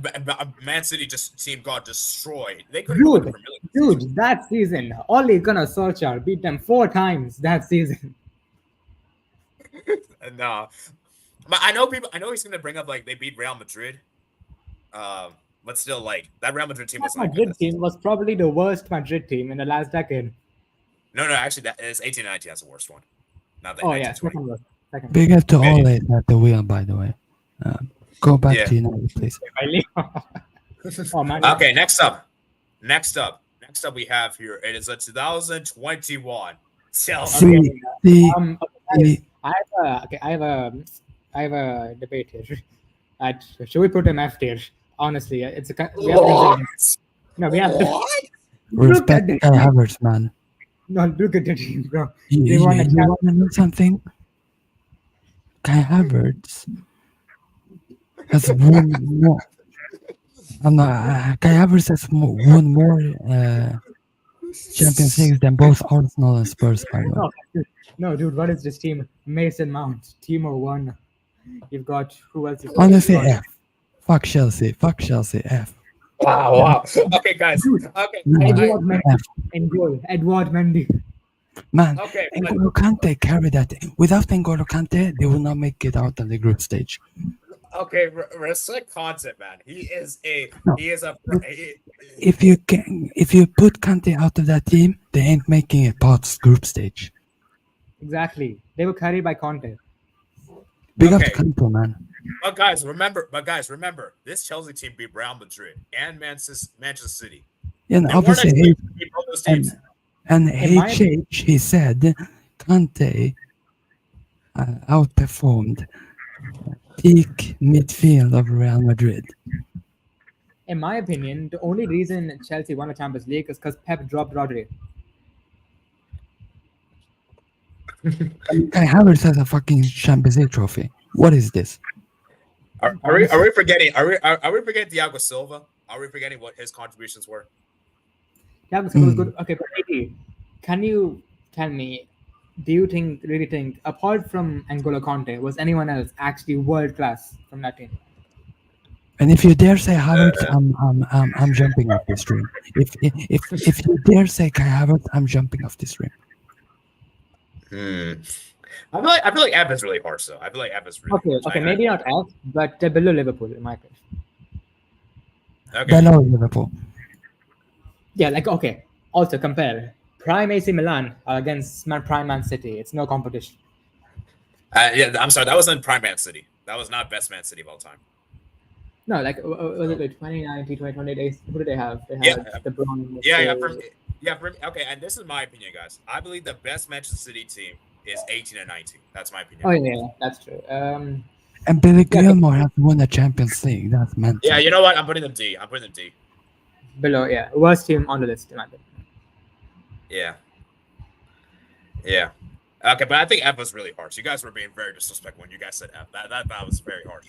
Man City team got destroyed. They couldn't. Dude, that season, Ole Gunnar Solskjaer beat them 4 times that season. No, but I know he's gonna bring up they beat Real Madrid. But still, that Real Madrid team was probably the worst Madrid team in the last decade. No, actually, that is 18-19. That's the worst one. Not that. Second. Big up to Ole at the wheel, by the way. Go back to United, please. Okay, next up, we have here. It is a 2021 Chelsea. I have a debate here. Should we put an F tier? Honestly, it's a. We have Respect Kai Havertz, man. No, look at the team, bro. You want to know something? Kai Havertz has won more. Kai Havertz has won more Champions League than both Arsenal and Spurs, by the way. No, dude, what is this team? Mason Mount, Timo 1. You've got who else? Honestly, F. Fuck Chelsea, F. Wow. Okay, guys. Okay. Edward Mendy. Man, N'Golo Kante carried that. Without N'Golo Kante, they will not make it out of the group stage. Okay, respect concept, man. If you put Kante out of that team, they ain't making it past group stage. Exactly. They were carried by Conte. Big up to Kante, man. But guys, remember, this Chelsea team beat Real Madrid and Manchester City. Yeah, and obviously, he said Kante outperformed peak midfield of Real Madrid. In my opinion, the only reason Chelsea won the Champions League is because Pep dropped Rodri. Kai Havertz has a fucking Champions League trophy. What is this? Are we forgetting? Are we forgetting Thiago Silva? Are we forgetting what his contributions were? Thiago Silva was good. Okay, but AD, can you tell me? Do you really think, apart from N'Golo Conte, was anyone else actually world class from that team? And if you dare say Havertz, I'm jumping off the stream. If you dare say Kai Havertz, I'm jumping off the stream. I feel like F is really harsh though. I feel like F is really harsh. Okay, maybe not F, but they're below Liverpool in my opinion. Okay. Below Liverpool. Yeah, like okay. Also compare prime AC Milan against prime Man City. It's no competition. Yeah, I'm sorry. That wasn't prime Man City. That was not best Man City of all time. No, like was it like 2019, 2020 days? Who did they have? They had the Bron. Okay, and this is my opinion, guys. I believe the best Manchester City team is 18 and 19. That's my opinion. Oh yeah, that's true. And Billy Gilmore has won the Champions League. That's mental. Yeah, you know what? I'm putting them D. Below, yeah, worst team on the list, in my opinion. Yeah. Okay, but I think F was really harsh. You guys were being very disrespectful when you guys said F. That was very harsh.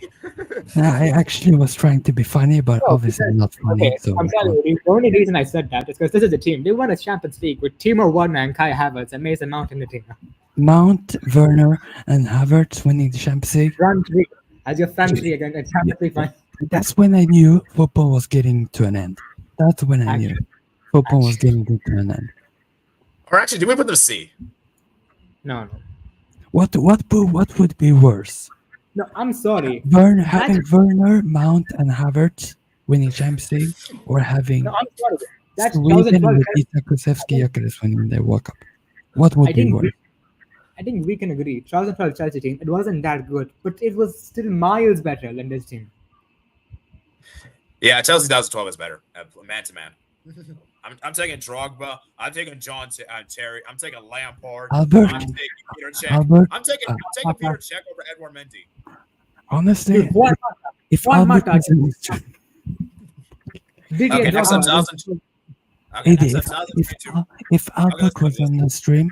I actually was trying to be funny, but obviously not funny. Okay, so I'm telling you, the only reason I said that is because this is a team. They won a Champions League with Timo Werner and Kai Havertz and Mason Mount in the team. Mount, Werner, and Havertz winning the Champions League. Front three. As your front three again, a Champions League final. That's when I knew football was getting to an end. That's when I knew football was getting to an end. Or actually, do we put them C? No. What would be worse? No, I'm sorry. Having Werner, Mount, and Havertz winning Champions League, or having Sweden with Isak Kulusevski Gyökeres winning the World Cup. What would be worse? I think we can agree. 2012 Chelsea team, it wasn't that good, but it was still miles better than this team. Yeah, Chelsea 2012 is better, man to man. I'm taking Drogba. I'm taking John Terry. I'm taking Lampard. Albert. I'm taking Peter Cech. Albert. I'm taking Peter Cech over Edouard Mendy. Honestly, if Albert was in the stream, if Albert was on the stream,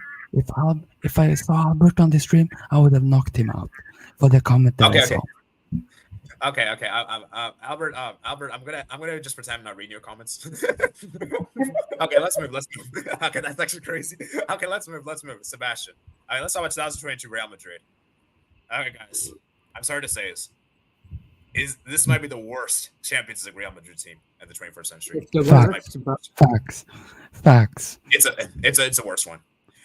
if I saw Albert on the stream, I would have knocked him out for the comment that I saw. Okay. Albert, I'm gonna just pretend I'm not reading your comments. Okay, let's move. Okay, that's actually crazy. Okay, let's move. Sebastian. All right, let's talk about 2022 Real Madrid. Okay, guys, I'm sorry to say this might be the worst Champions League Real Madrid team in the 21st century. Facts. It's a worse one.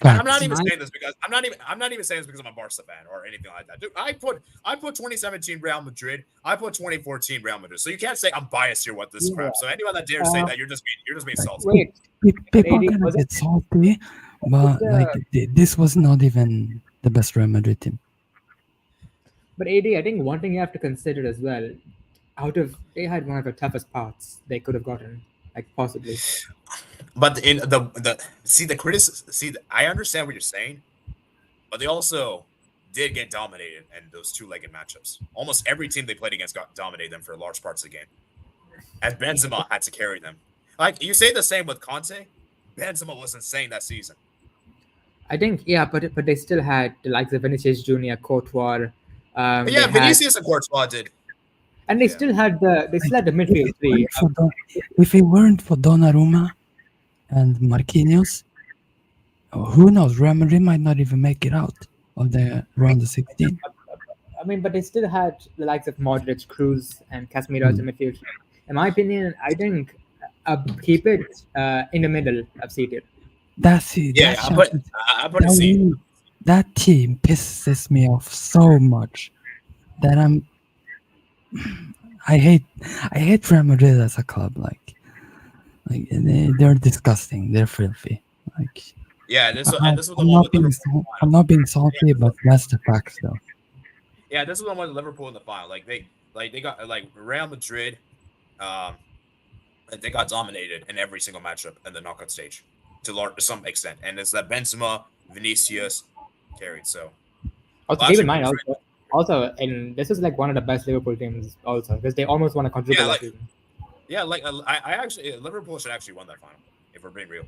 And I'm not even saying this because I'm not even saying this because I'm a Barca fan or anything like that. Dude, I put 2017 Real Madrid. I put 2014 Real Madrid. So you can't say I'm biased here with this crap. So anyone that dares say that, you're just being salty. People can get salty, but this was not even the best Real Madrid team. But AD, I think one thing you have to consider as well, they had one of the toughest parts they could have gotten, like possibly. But in the criticism, I understand what you're saying, but they also did get dominated in those two-legged matchups. Almost every team they played against got dominated them for large parts of the game. As Benzema had to carry them. Like you say the same with Conte, Benzema was insane that season. I think, but they still had the likes of Vinicius Junior, Courtois. Vinicius and Courtois did. And they still had the midfield three. If it weren't for Donnarumma and Marquinhos, who knows? Real Madrid might not even make it out of the round of 16. I mean, but they still had the likes of Modric, Cruz, and Casemiro as a midfield. In my opinion, I think keep it in the middle of C-tier. That's it. Yeah, I put it C. That team pisses me off so much that I hate Real Madrid as a club. Like they're disgusting. They're filthy. I'm not being salty, but that's the facts, though. Yeah, this is the one with Liverpool in the final. They got Real Madrid. They got dominated in every single matchup in the knockout stage to some extent, and it's that Benzema, Vinicius carried. So also keep in mind also, and this is like one of the best Liverpool teams also because they almost won a quadruple season. Yeah, I actually Liverpool should actually won that final if we're being real.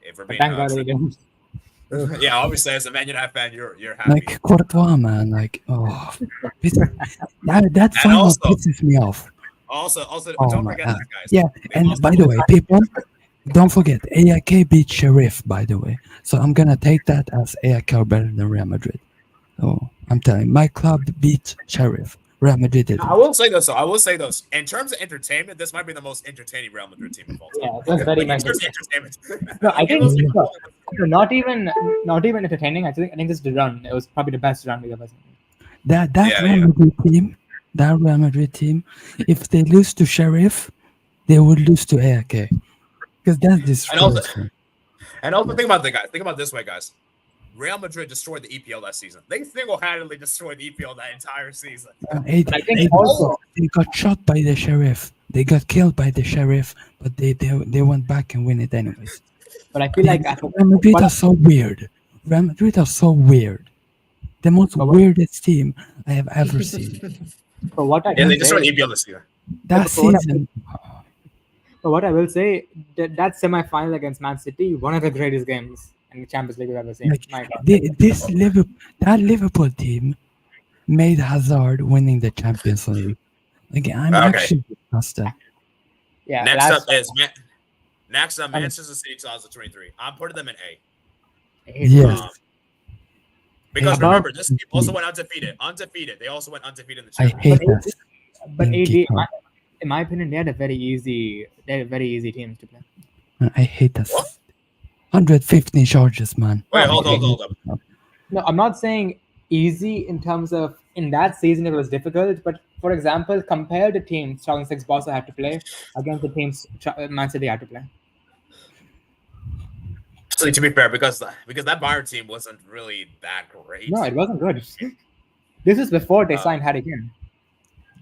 If we're being thank God they didn't. Yeah, obviously as a Man United fan, you're happy. Like Courtois, man. Like that final pisses me off. Also, don't forget that, guys. Yeah, and by the way, Don't forget, AIK beat Sheriff, by the way. So I'm gonna take that as AIK are better than Real Madrid. Oh, I'm telling you, my club beat Sheriff. Real Madrid didn't. I will say this, though. I will say this. In terms of entertainment, this might be the most entertaining Real Madrid team of all time. Yeah, that's very like, much. in terms of entertainment. No, Like, I think no, not even entertaining. I think just the run. It was probably the best run we've ever seen. That Real Madrid team, if they lose to Sheriff, they would lose to AIK. Because that's disgraceful. And also think about the guys. Think about it this way, guys. Real Madrid destroyed the EPL that season. They single-handedly destroyed the EPL that entire season. I think also they got shot by the Sheriff. They got killed by the Sheriff, but they went back and win it anyways. But I feel like Real Madrid are so weird. Real Madrid are so weird. The most weirdest team I have ever seen. For what I they destroyed EPL this year. That season. But what I will say, that semi-final against Man City, one of the greatest games in the Champions League we've ever seen. That Liverpool team made Hazard winning the Champions League. Like, I'm actually disgusted. Yeah. Next up, Manchester City 2023. I'm putting them in A. Yes. Because remember, this team also went undefeated. They also went undefeated in the Champions League. I hate that. But AD, in my opinion, they had a very easy team to play. I hate that. 115 charges, man. Wait, hold up. No, I'm not saying easy in terms of in that season it was difficult, but for example, compare the teams 2006 Barca had to play against the teams Man City had to play. So to be fair, because that Bayern team wasn't really that great. No, it wasn't good. This is before they signed Harry Kane.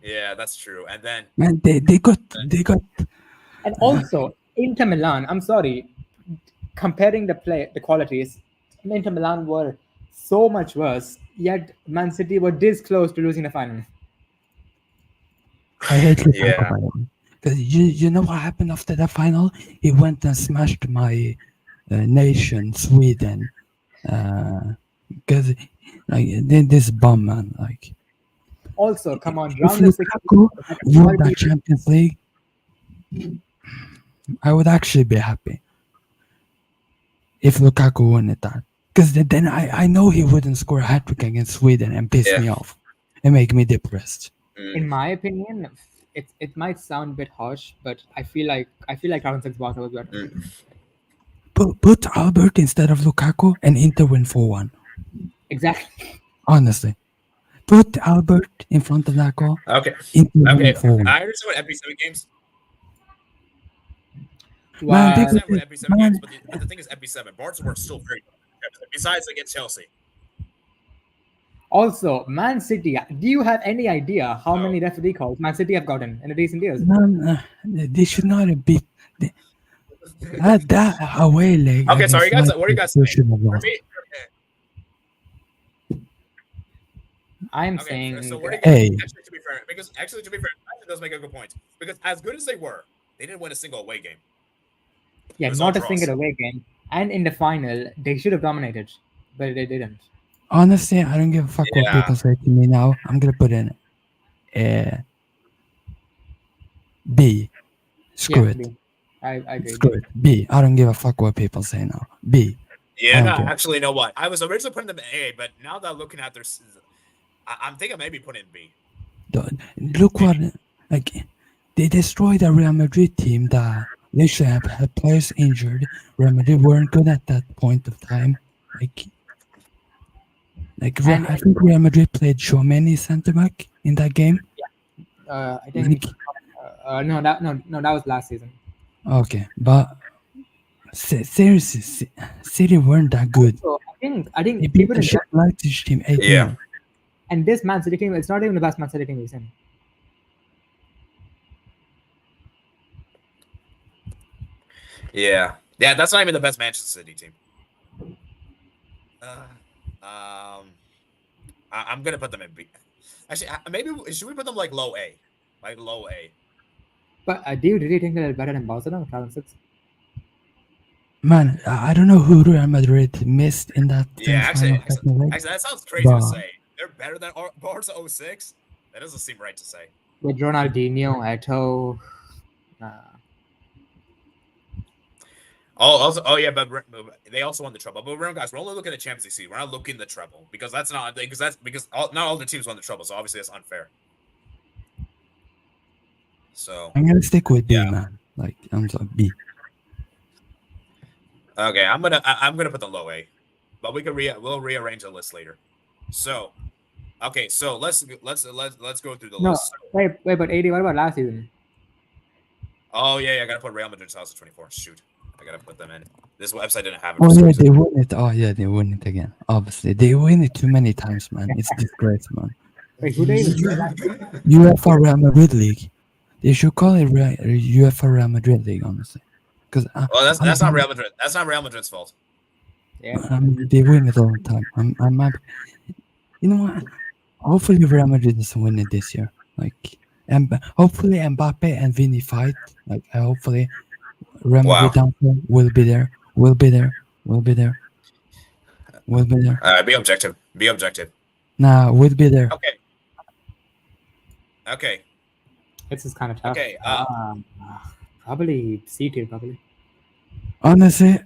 Yeah, that's true. And then man, they got. And also Inter Milan. I'm sorry, comparing the qualities, Inter Milan were so much worse. Yet Man City were this close to losing the final. I hate Lukaku. Because you know what happened after that final? He went and smashed my nation, Sweden. Because this bum, man, like. Also, come on, if Lukaku won that Champions League, I would actually be happy if Lukaku won it that. Because then I know he wouldn't score a hat-trick against Sweden and piss me off and make me depressed. In my opinion, it might sound a bit harsh, but I feel like 2006 Barca was better. Put Albert instead of Lukaku and Inter win 4-1. Exactly. Honestly. Put Albert in front of that goal. Okay. I understand what FP7 games. Wow. I understand what FP7 games, but the thing is, FP7 Barca were still very good. Besides against Chelsea. Also, Man City. Do you have any idea how many referee calls Man City have gotten in the recent years? No, they should not have beat that away leg. Okay, sorry, guys. What are you guys saying? I'm saying. So actually, to be fair, actually does make a good point. Because as good as they were, they didn't win a single away game. Yeah, not a single away game. And in the final, they should have dominated, but they didn't. Honestly, I don't give a fuck what people say to me now. I'm gonna put in B. Screw it. B. I agree. Screw it. B. I don't give a fuck what people say now. B. Yeah, actually, you know what? I was originally putting them in A, but now that I'm looking at their, I'm thinking maybe put in B. Look what, like, they destroyed a Real Madrid team that literally had players injured. Real Madrid weren't good at that point of time. I think Real Madrid played Tchouaméni centre back in that game. Yeah, I think. No, that was last season. Okay, but seriously, City weren't that good. So I think they beat the Leipzig team 8-0. Yeah. And this Man City team, it's not even the best Man City team we've seen. Yeah, that's not even the best Manchester City team. I'm gonna put them in B. Actually, maybe should we put them like low A, low A? But do you really think they're better than Barcelona 2006? Man, I don't know who Real Madrid missed in that. Actually, that sounds crazy to say. They're better than Barca 06? That doesn't seem right to say. With Ronaldinho, Eto'o. Oh yeah, but they also won the treble. But remember, guys, we're only looking at the Champions League seed. We're not looking at the treble because not all the teams won the treble. So obviously that's unfair. So I'm gonna stick with B, man. Like I'm sorry, B. Okay, I'm gonna put the low A, but we'll rearrange the list later. So, okay, so let's go through the list. Wait, but AD, what about last season? Oh yeah, I gotta put Real Madrid 2024. Shoot, I gotta put them in. This website didn't have it. Oh yeah, they win it. Oh yeah, they win it again. Obviously, they win it too many times, man. It's disgrace, man. Wait, who they? UEFA Real Madrid League. They should call it UEFA Real Madrid League, honestly. Because that's not Real Madrid. That's not Real Madrid's fault. Yeah. They win it all the time. I'm happy. You know what? Hopefully Real Madrid doesn't win it this year. Like, and hopefully Mbappe and Vini fight. Like, hopefully Real Madrid will be there. We'll be there. Be objective. Nah, we'll be there. Okay. This is kind of tough. Okay. Probably C tier, probably. Honestly,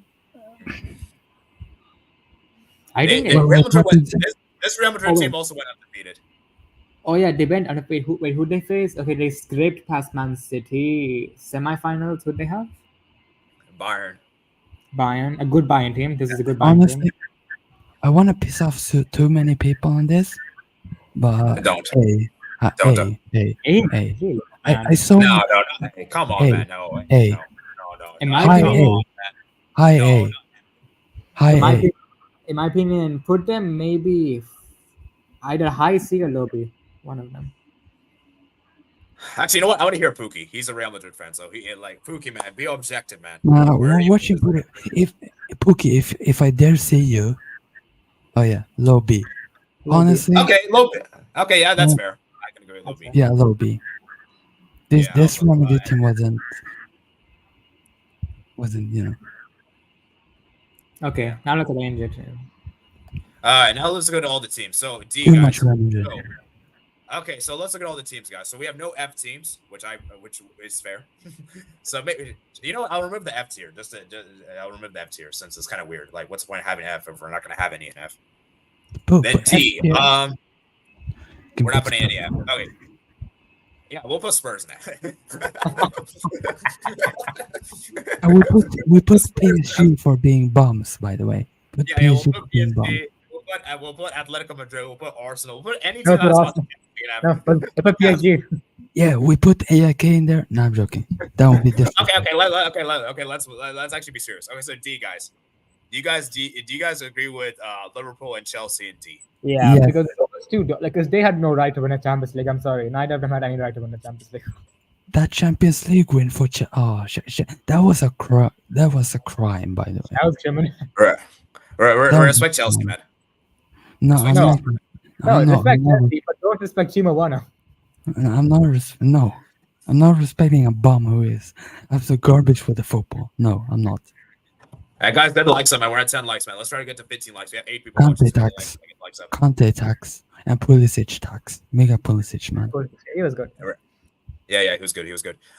I think Real Madrid this Real Madrid team also went undefeated. Oh yeah, they went undefeated. Who they faced? Okay, they scraped past Man City semifinals. Who they have? Bayern, a good Bayern team. This is a good Bayern team. I want to piss off too many people on this, but don't. Hey. I saw. No. Hey, come on, man. No. Hey. No. Hi. In my opinion, put them maybe either high C or low B. One of them. Actually, you know what? I want to hear Pookie. He's a Real Madrid fan, so Pookie, man. Be objective, man. What you put it? If Pookie, if I dare say you, oh yeah, low B. Honestly. Okay, low B. Okay, yeah, that's fair. I can agree with low B. Yeah, low B. This Real Madrid team wasn't, you know. Okay, now look at the injured team. All right, now let's go to all the teams. So D, too guys. Much Real Madrid. Okay, so let's look at all the teams, guys. So we have no F teams, which is fair. So maybe I'll remove the F tier. I'll remove the F tier since it's kind of weird. Like, what's the point of having F if we're not going to have any in F? Then T. We're not putting any F. Okay. Yeah, we'll put Spurs in that. we put PSG for being bums, by the way. We'll put PSG. We'll put Atletico Madrid. We'll put Arsenal. We'll put any team No, put PSG. Yeah, we put AIK in there. No, I'm joking. That would be different. Okay. Let's actually be serious. Okay, so D, guys. Do you guys agree with Liverpool and Chelsea and D? Yeah, because because they had no right to win a Champions League. I'm sorry, neither of them had any right to win the Champions League. That Champions League win for that was a crime, by the way. That was criminal. Respect Chelsea, man. No, I'm not. Respect Chelsea, but don't respect Timo Werner. I'm not respecting a bum who is absolute garbage for the football. No, I'm not. Hey guys, that likes man. We're at 10 likes, man. Let's try to get to 15 likes. We have 8 people. Conte tax and Pulisic tax. Mega Pulisic, man. He was good. Yeah, he was good.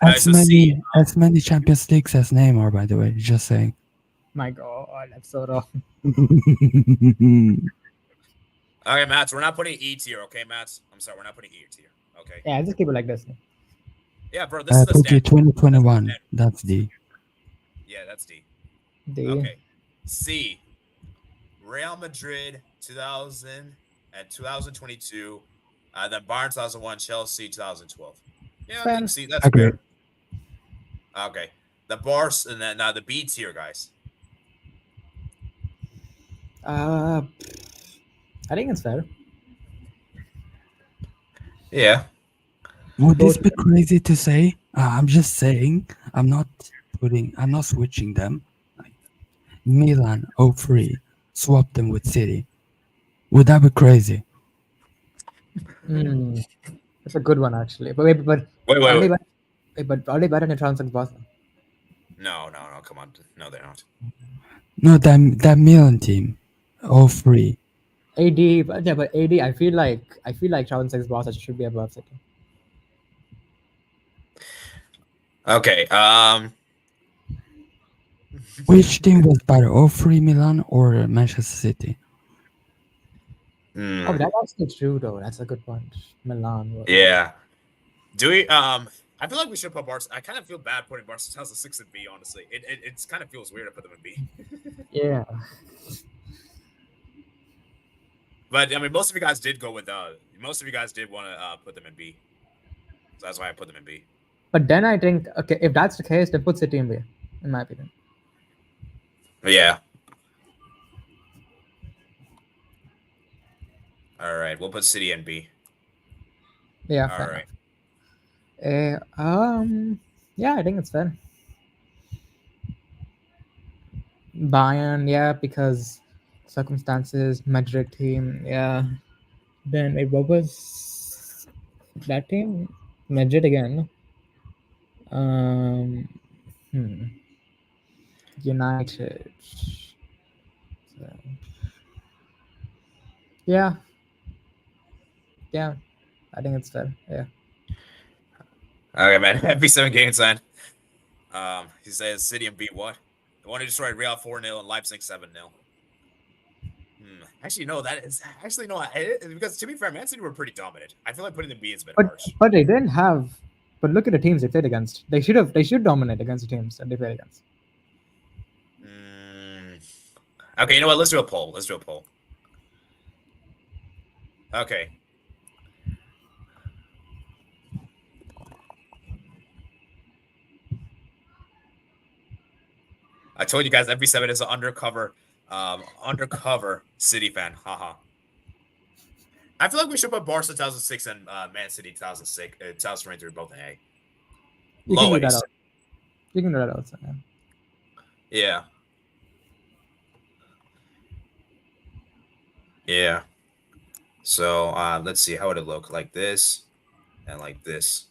As many Champions Leagues as Neymar, by the way. Just saying. My God, that's so wrong. Okay, Mats, we're not putting E tier, okay, Mats? I'm sorry, we're not putting E tier. Okay. Yeah, just keep it like this. Yeah, bro, this is the standard. 2021. That's D. Yeah, that's D. D. Okay. C. Real Madrid 2000 and 2022. Then Bayern 2001, Chelsea 2012. Yeah, I think C. That's fair. Okay. The Bars and then now the B tier, guys. I think it's fair. Yeah. Would this be crazy to say? I'm just saying. I'm not switching them. Like Milan 03, swap them with City. Would that be crazy? That's a good one, actually. But wait. But are they better than Transformative Barcelona? No, come on. No, they're not. No, that Milan team, 03. But AD, I feel like Transformative Barcelona should be above City. Okay. Which team was better, 03 Milan or Manchester City? Oh, that's actually true though. That's a good point. Milan. Yeah. Do we? I feel like we should put Barca. I kind of feel bad putting Barca 2006 in B. Honestly, it kind of feels weird to put them in B. Yeah. But I mean, most of you guys did go with most of you guys did want to put them in B. So that's why I put them in B. But then I think, okay, if that's the case, then put City in B, in my opinion. Yeah. All right, we'll put City in B. Yeah. All right. Yeah, I think it's fair. Bayern, yeah, because circumstances, Madrid team, yeah. Then wait, what was that team? Madrid again. United. So, yeah. Yeah. I think it's fair. Yeah. Okay, man. FB7 game sign. He says City and beat what? The one who destroyed Real 4-0 and Leipzig 7-0. Actually, no, that is actually no. Because to be fair, Man City were pretty dominant. I feel like putting the B is a bit harsh. But they didn't have. But look at the teams they played against. They should dominate against the teams that they played against. Okay, you know what? Let's do a poll. Okay. I told you guys FB7 is an undercover City fan. Haha. I feel like we should put Barca 2006 and Man City 2023 both in A. You can do that out. You can do that also. Yeah. Yeah. So let's see. How would it look? Like this and like this.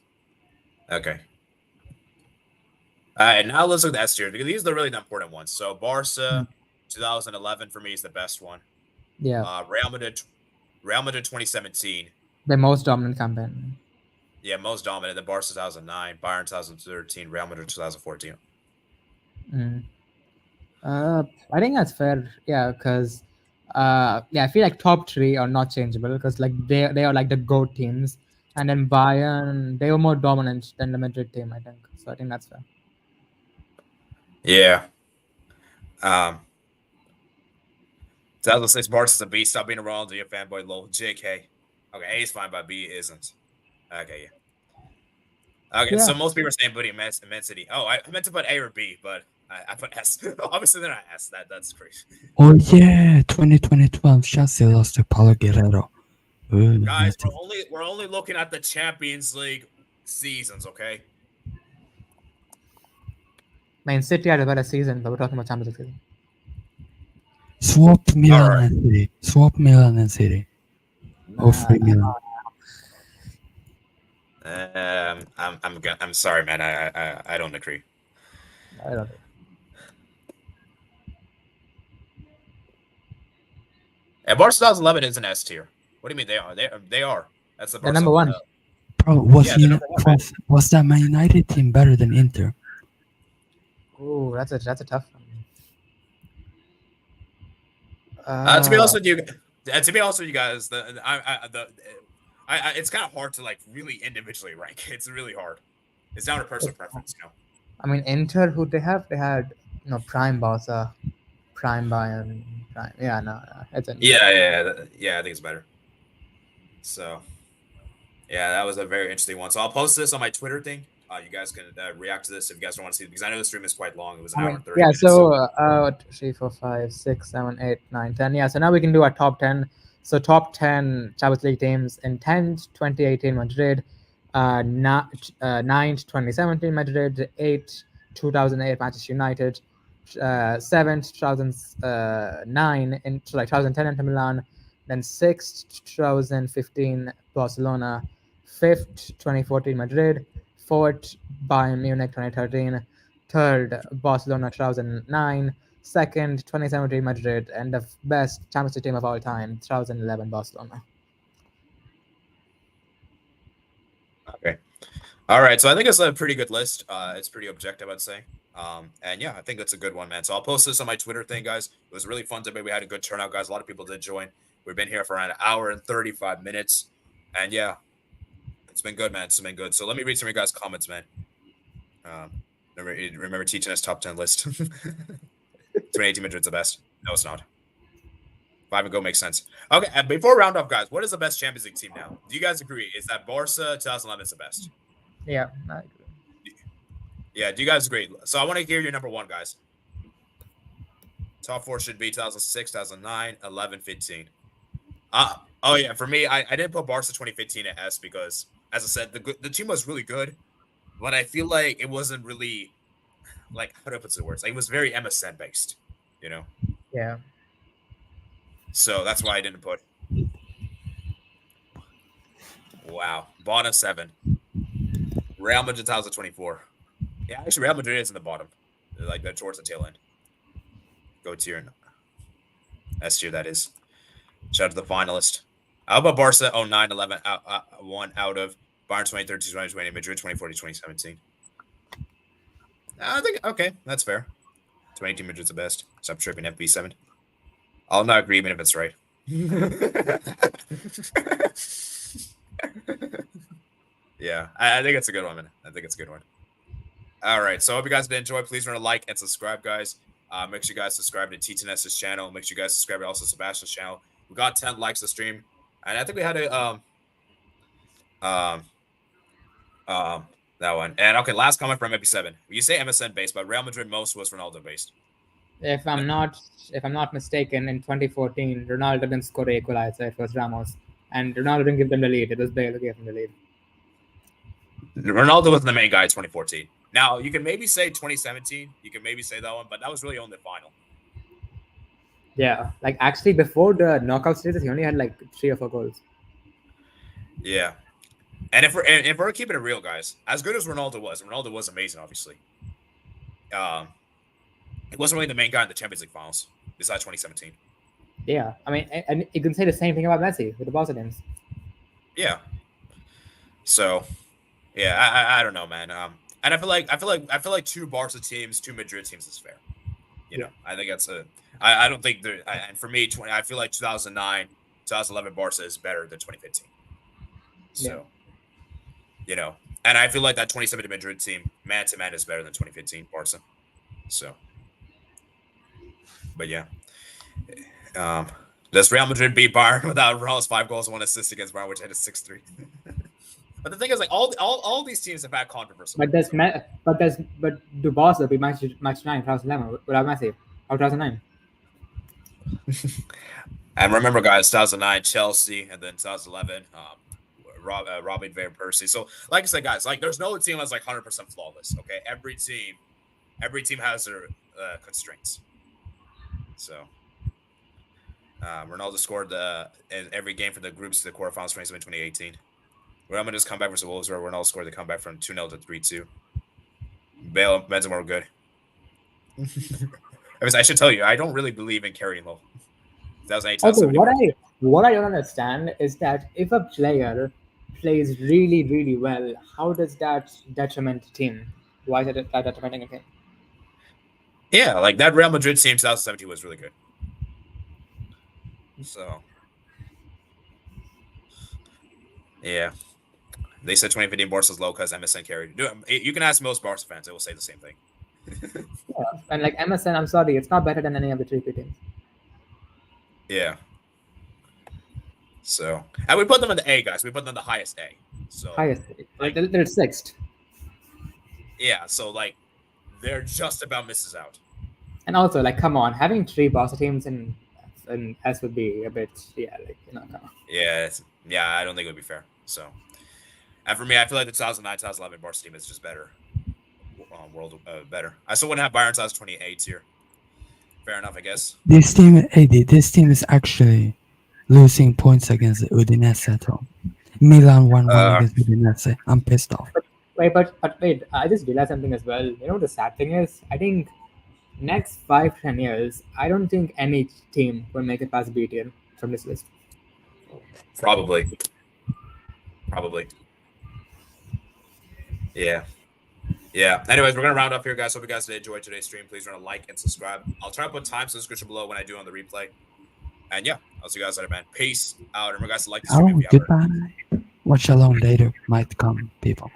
Okay. All right, now let's look at the S tier because these are the really important ones. So Barca 2011 for me is the best one. Yeah. Real Madrid 2017. The most dominant campaign. Yeah, most dominant. The Barca 2009, Bayern 2013, Real Madrid 2014. I think that's fair. Yeah, because I feel like top three are not changeable because like they are like the GOAT teams, and then Bayern they were more dominant than the Madrid team. I think so. I think that's fair. Yeah. 2006 Barca's a B. Stop being a Ronaldo fanboy. Lol. JK. Okay, A is fine, but B isn't. Okay, yeah. Okay, so most people are saying putting Man City. Oh, I meant to put A or B, but I put S. Obviously, they're not S. That's crazy. Oh yeah, 2012 Chelsea lost to Paulo Guerrero. Ooh, guys, we're only looking at the Champions League seasons, okay? Man City had a better season, but we're talking about Champions League season. Swap Milan and City. Swap Milan and City. Or free Milan. I'm sorry, man. I don't agree. I don't. And Barca 2011 is an S tier. What do you mean they are? They are. That's the number one. Bro, was that Man United team better than Inter? Oh, that's a tough one. To be honest with you guys, it's kind of hard to like really individually rank. It's really hard. It's down to personal preference, you know. I mean, Inter, who they had prime Barca, prime Bayern, prime. Yeah, no, it's Inter. Yeah. I think it's better. So, yeah, that was a very interesting one. So I'll post this on my Twitter thing. You guys can react to this if you guys don't want to see it because I know the stream is quite long. It was an hour and 30 minutes. Yeah, so 3, 4, 5, 6, 7, 8, 9, 10. Yeah, so now we can do our top 10. So top 10 Champions League teams in 10th, 2018 Madrid, 9th, 2017 Madrid, 8th, 2008 Manchester United, 7th, 2009 in 2010 Inter Milan, then 6th, 2015 Barcelona, 5th, 2014 Madrid, 4th, Bayern Munich 2013, 3rd, Barcelona 2009, 2nd, 2017 Madrid, and the best Champions League team of all time, 2011 Barcelona. Okay. All right. So I think it's a pretty good list. It's pretty objective, I'd say. And yeah, I think that's a good one, man. So I'll post this on my Twitter thing, guys. It was a really fun debate. We had a good turnout, guys. A lot of people did join. We've been here for around an hour and 35 minutes. And yeah, it's been good, man. It's been good. So let me read some of your guys' comments, man. Remember teaching us top 10 list. 2018 Madrid's the best. No, it's not. 5 and go makes sense. Okay, and before we round off, guys, what is the best Champions League team now? Do you guys agree? Is that Barca 2011 is the best? Yeah, I agree. Yeah, do you guys agree? So I want to hear your number one, guys. Top 4 should be 2006, 2009, 11, 15. Oh, yeah, for me, I didn't put Barca 2015 at S because, as I said, the team was really good, but I feel like it wasn't really, like, how do I put the words? Like, it was very MSN based, you know? Yeah. So that's why I didn't put. Wow. Bottom 7. Real Madrid 2024. Yeah, actually, Real Madrid is in the bottom. Like, they're towards the tail end. Go tier. S tier, that is. Shout out to the finalist. How about Barca 09, 11, 1 out of Bayern 2013, 2020, Madrid 2014, 2017. I think, okay, that's fair. 2018 Madrid's the best. Stop tripping, FB7. I'll not agree even if it's right. Yeah, I think it's a good one, man. I think it's a good one. All right, so I hope you guys did enjoy. Please remember to like and subscribe, guys. Make sure you guys subscribe to T10S's channel. Make sure you guys subscribe to also Sebastian's channel. We got 10 likes to stream, and I think we had a that one. And okay, last comment from FB7. You say MSN based, but Real Madrid most was Ronaldo based. If I'm not mistaken, in 2014, Ronaldo didn't score the equalizer. It was Ramos, and Ronaldo didn't give them the lead. It was Bale who gave them the lead. Ronaldo was the main guy in 2014. Now you can maybe say 2017. You can maybe say that one, but that was really only the final. Yeah, like actually before the knockout stages, he only had like 3 or 4 goals. Yeah, and if we're keeping it real, guys, as good as Ronaldo was amazing. Obviously, he wasn't really the main guy in the Champions League finals besides 2017. Yeah, I mean, and you can say the same thing about Messi with the Barca teams. Yeah. So, yeah, I don't know, man. And I feel like 2 Barca teams, 2 Madrid teams is fair. You know, I think that's I don't think there. And for me, I feel like 2009, 2011 Barca is better than 2015. So, you know, and I feel like that 2017 Madrid team, man to man, is better than 2015 Barca. So, but yeah. Does Real Madrid beat Bayern without Ronaldo's 5 goals and 1 assist against Bayern, which had a 6-3? But the thing is, like all these teams have had controversy. But do Barca beat match 9 2011 without Messi? Or 2009? And remember, guys, 2009 Chelsea, and then 2011 Robin Van Persie. So, like I said, guys, like there's no team that's like 100% flawless. Okay, every team has their constraints. So, Ronaldo scored in every game for the groups to the quarterfinals for 2018. Real Madrid's comeback versus Wolves, where Ronaldo scored the comeback from 2-0 to 3-2. Bale and Benzema were good. I should tell you, I don't really believe in carrying low. 2008, okay, what I don't understand is that if a player plays really, really well, how does that detriment the team? Why is that detrimenting a team? Yeah, like that Real Madrid team 2017 was really good. So, yeah. They said 2015 Barca's low because MSN carried. You can ask most Barca fans; they will say the same thing. Yeah. And like MSN, I'm sorry, it's not better than any of the 3 teams. Yeah. So, and we put them in the A, guys. We put them in the highest A. So highest A. Like they're 6th. Yeah. So like, they're just about misses out. And also, like, come on, having 3 Barca teams in S would be a bit, come on. Yeah. I don't think it would be fair. So. And for me, I feel like the 2009, 2011 Barca team is just better. Better. I still wouldn't have Bayern 2028 here. Fair enough, I guess. This team is actually losing points against Udinese at home. Milan 1-1 against Udinese. I'm pissed off. But wait, I just realized something as well. You know, the sad thing is, I think next 5-10 years, I don't think any team will make it past BTN from this list. Probably. Yeah. Yeah. Anyways, we're gonna round up here, guys. Hope you guys did enjoy today's stream. Please remember to like and subscribe. I'll try to put times in the description below when I do on the replay. And yeah, I'll see you guys later, man. Peace out. Remember, guys, to like the stream. Goodbye. What shalom later might come, people.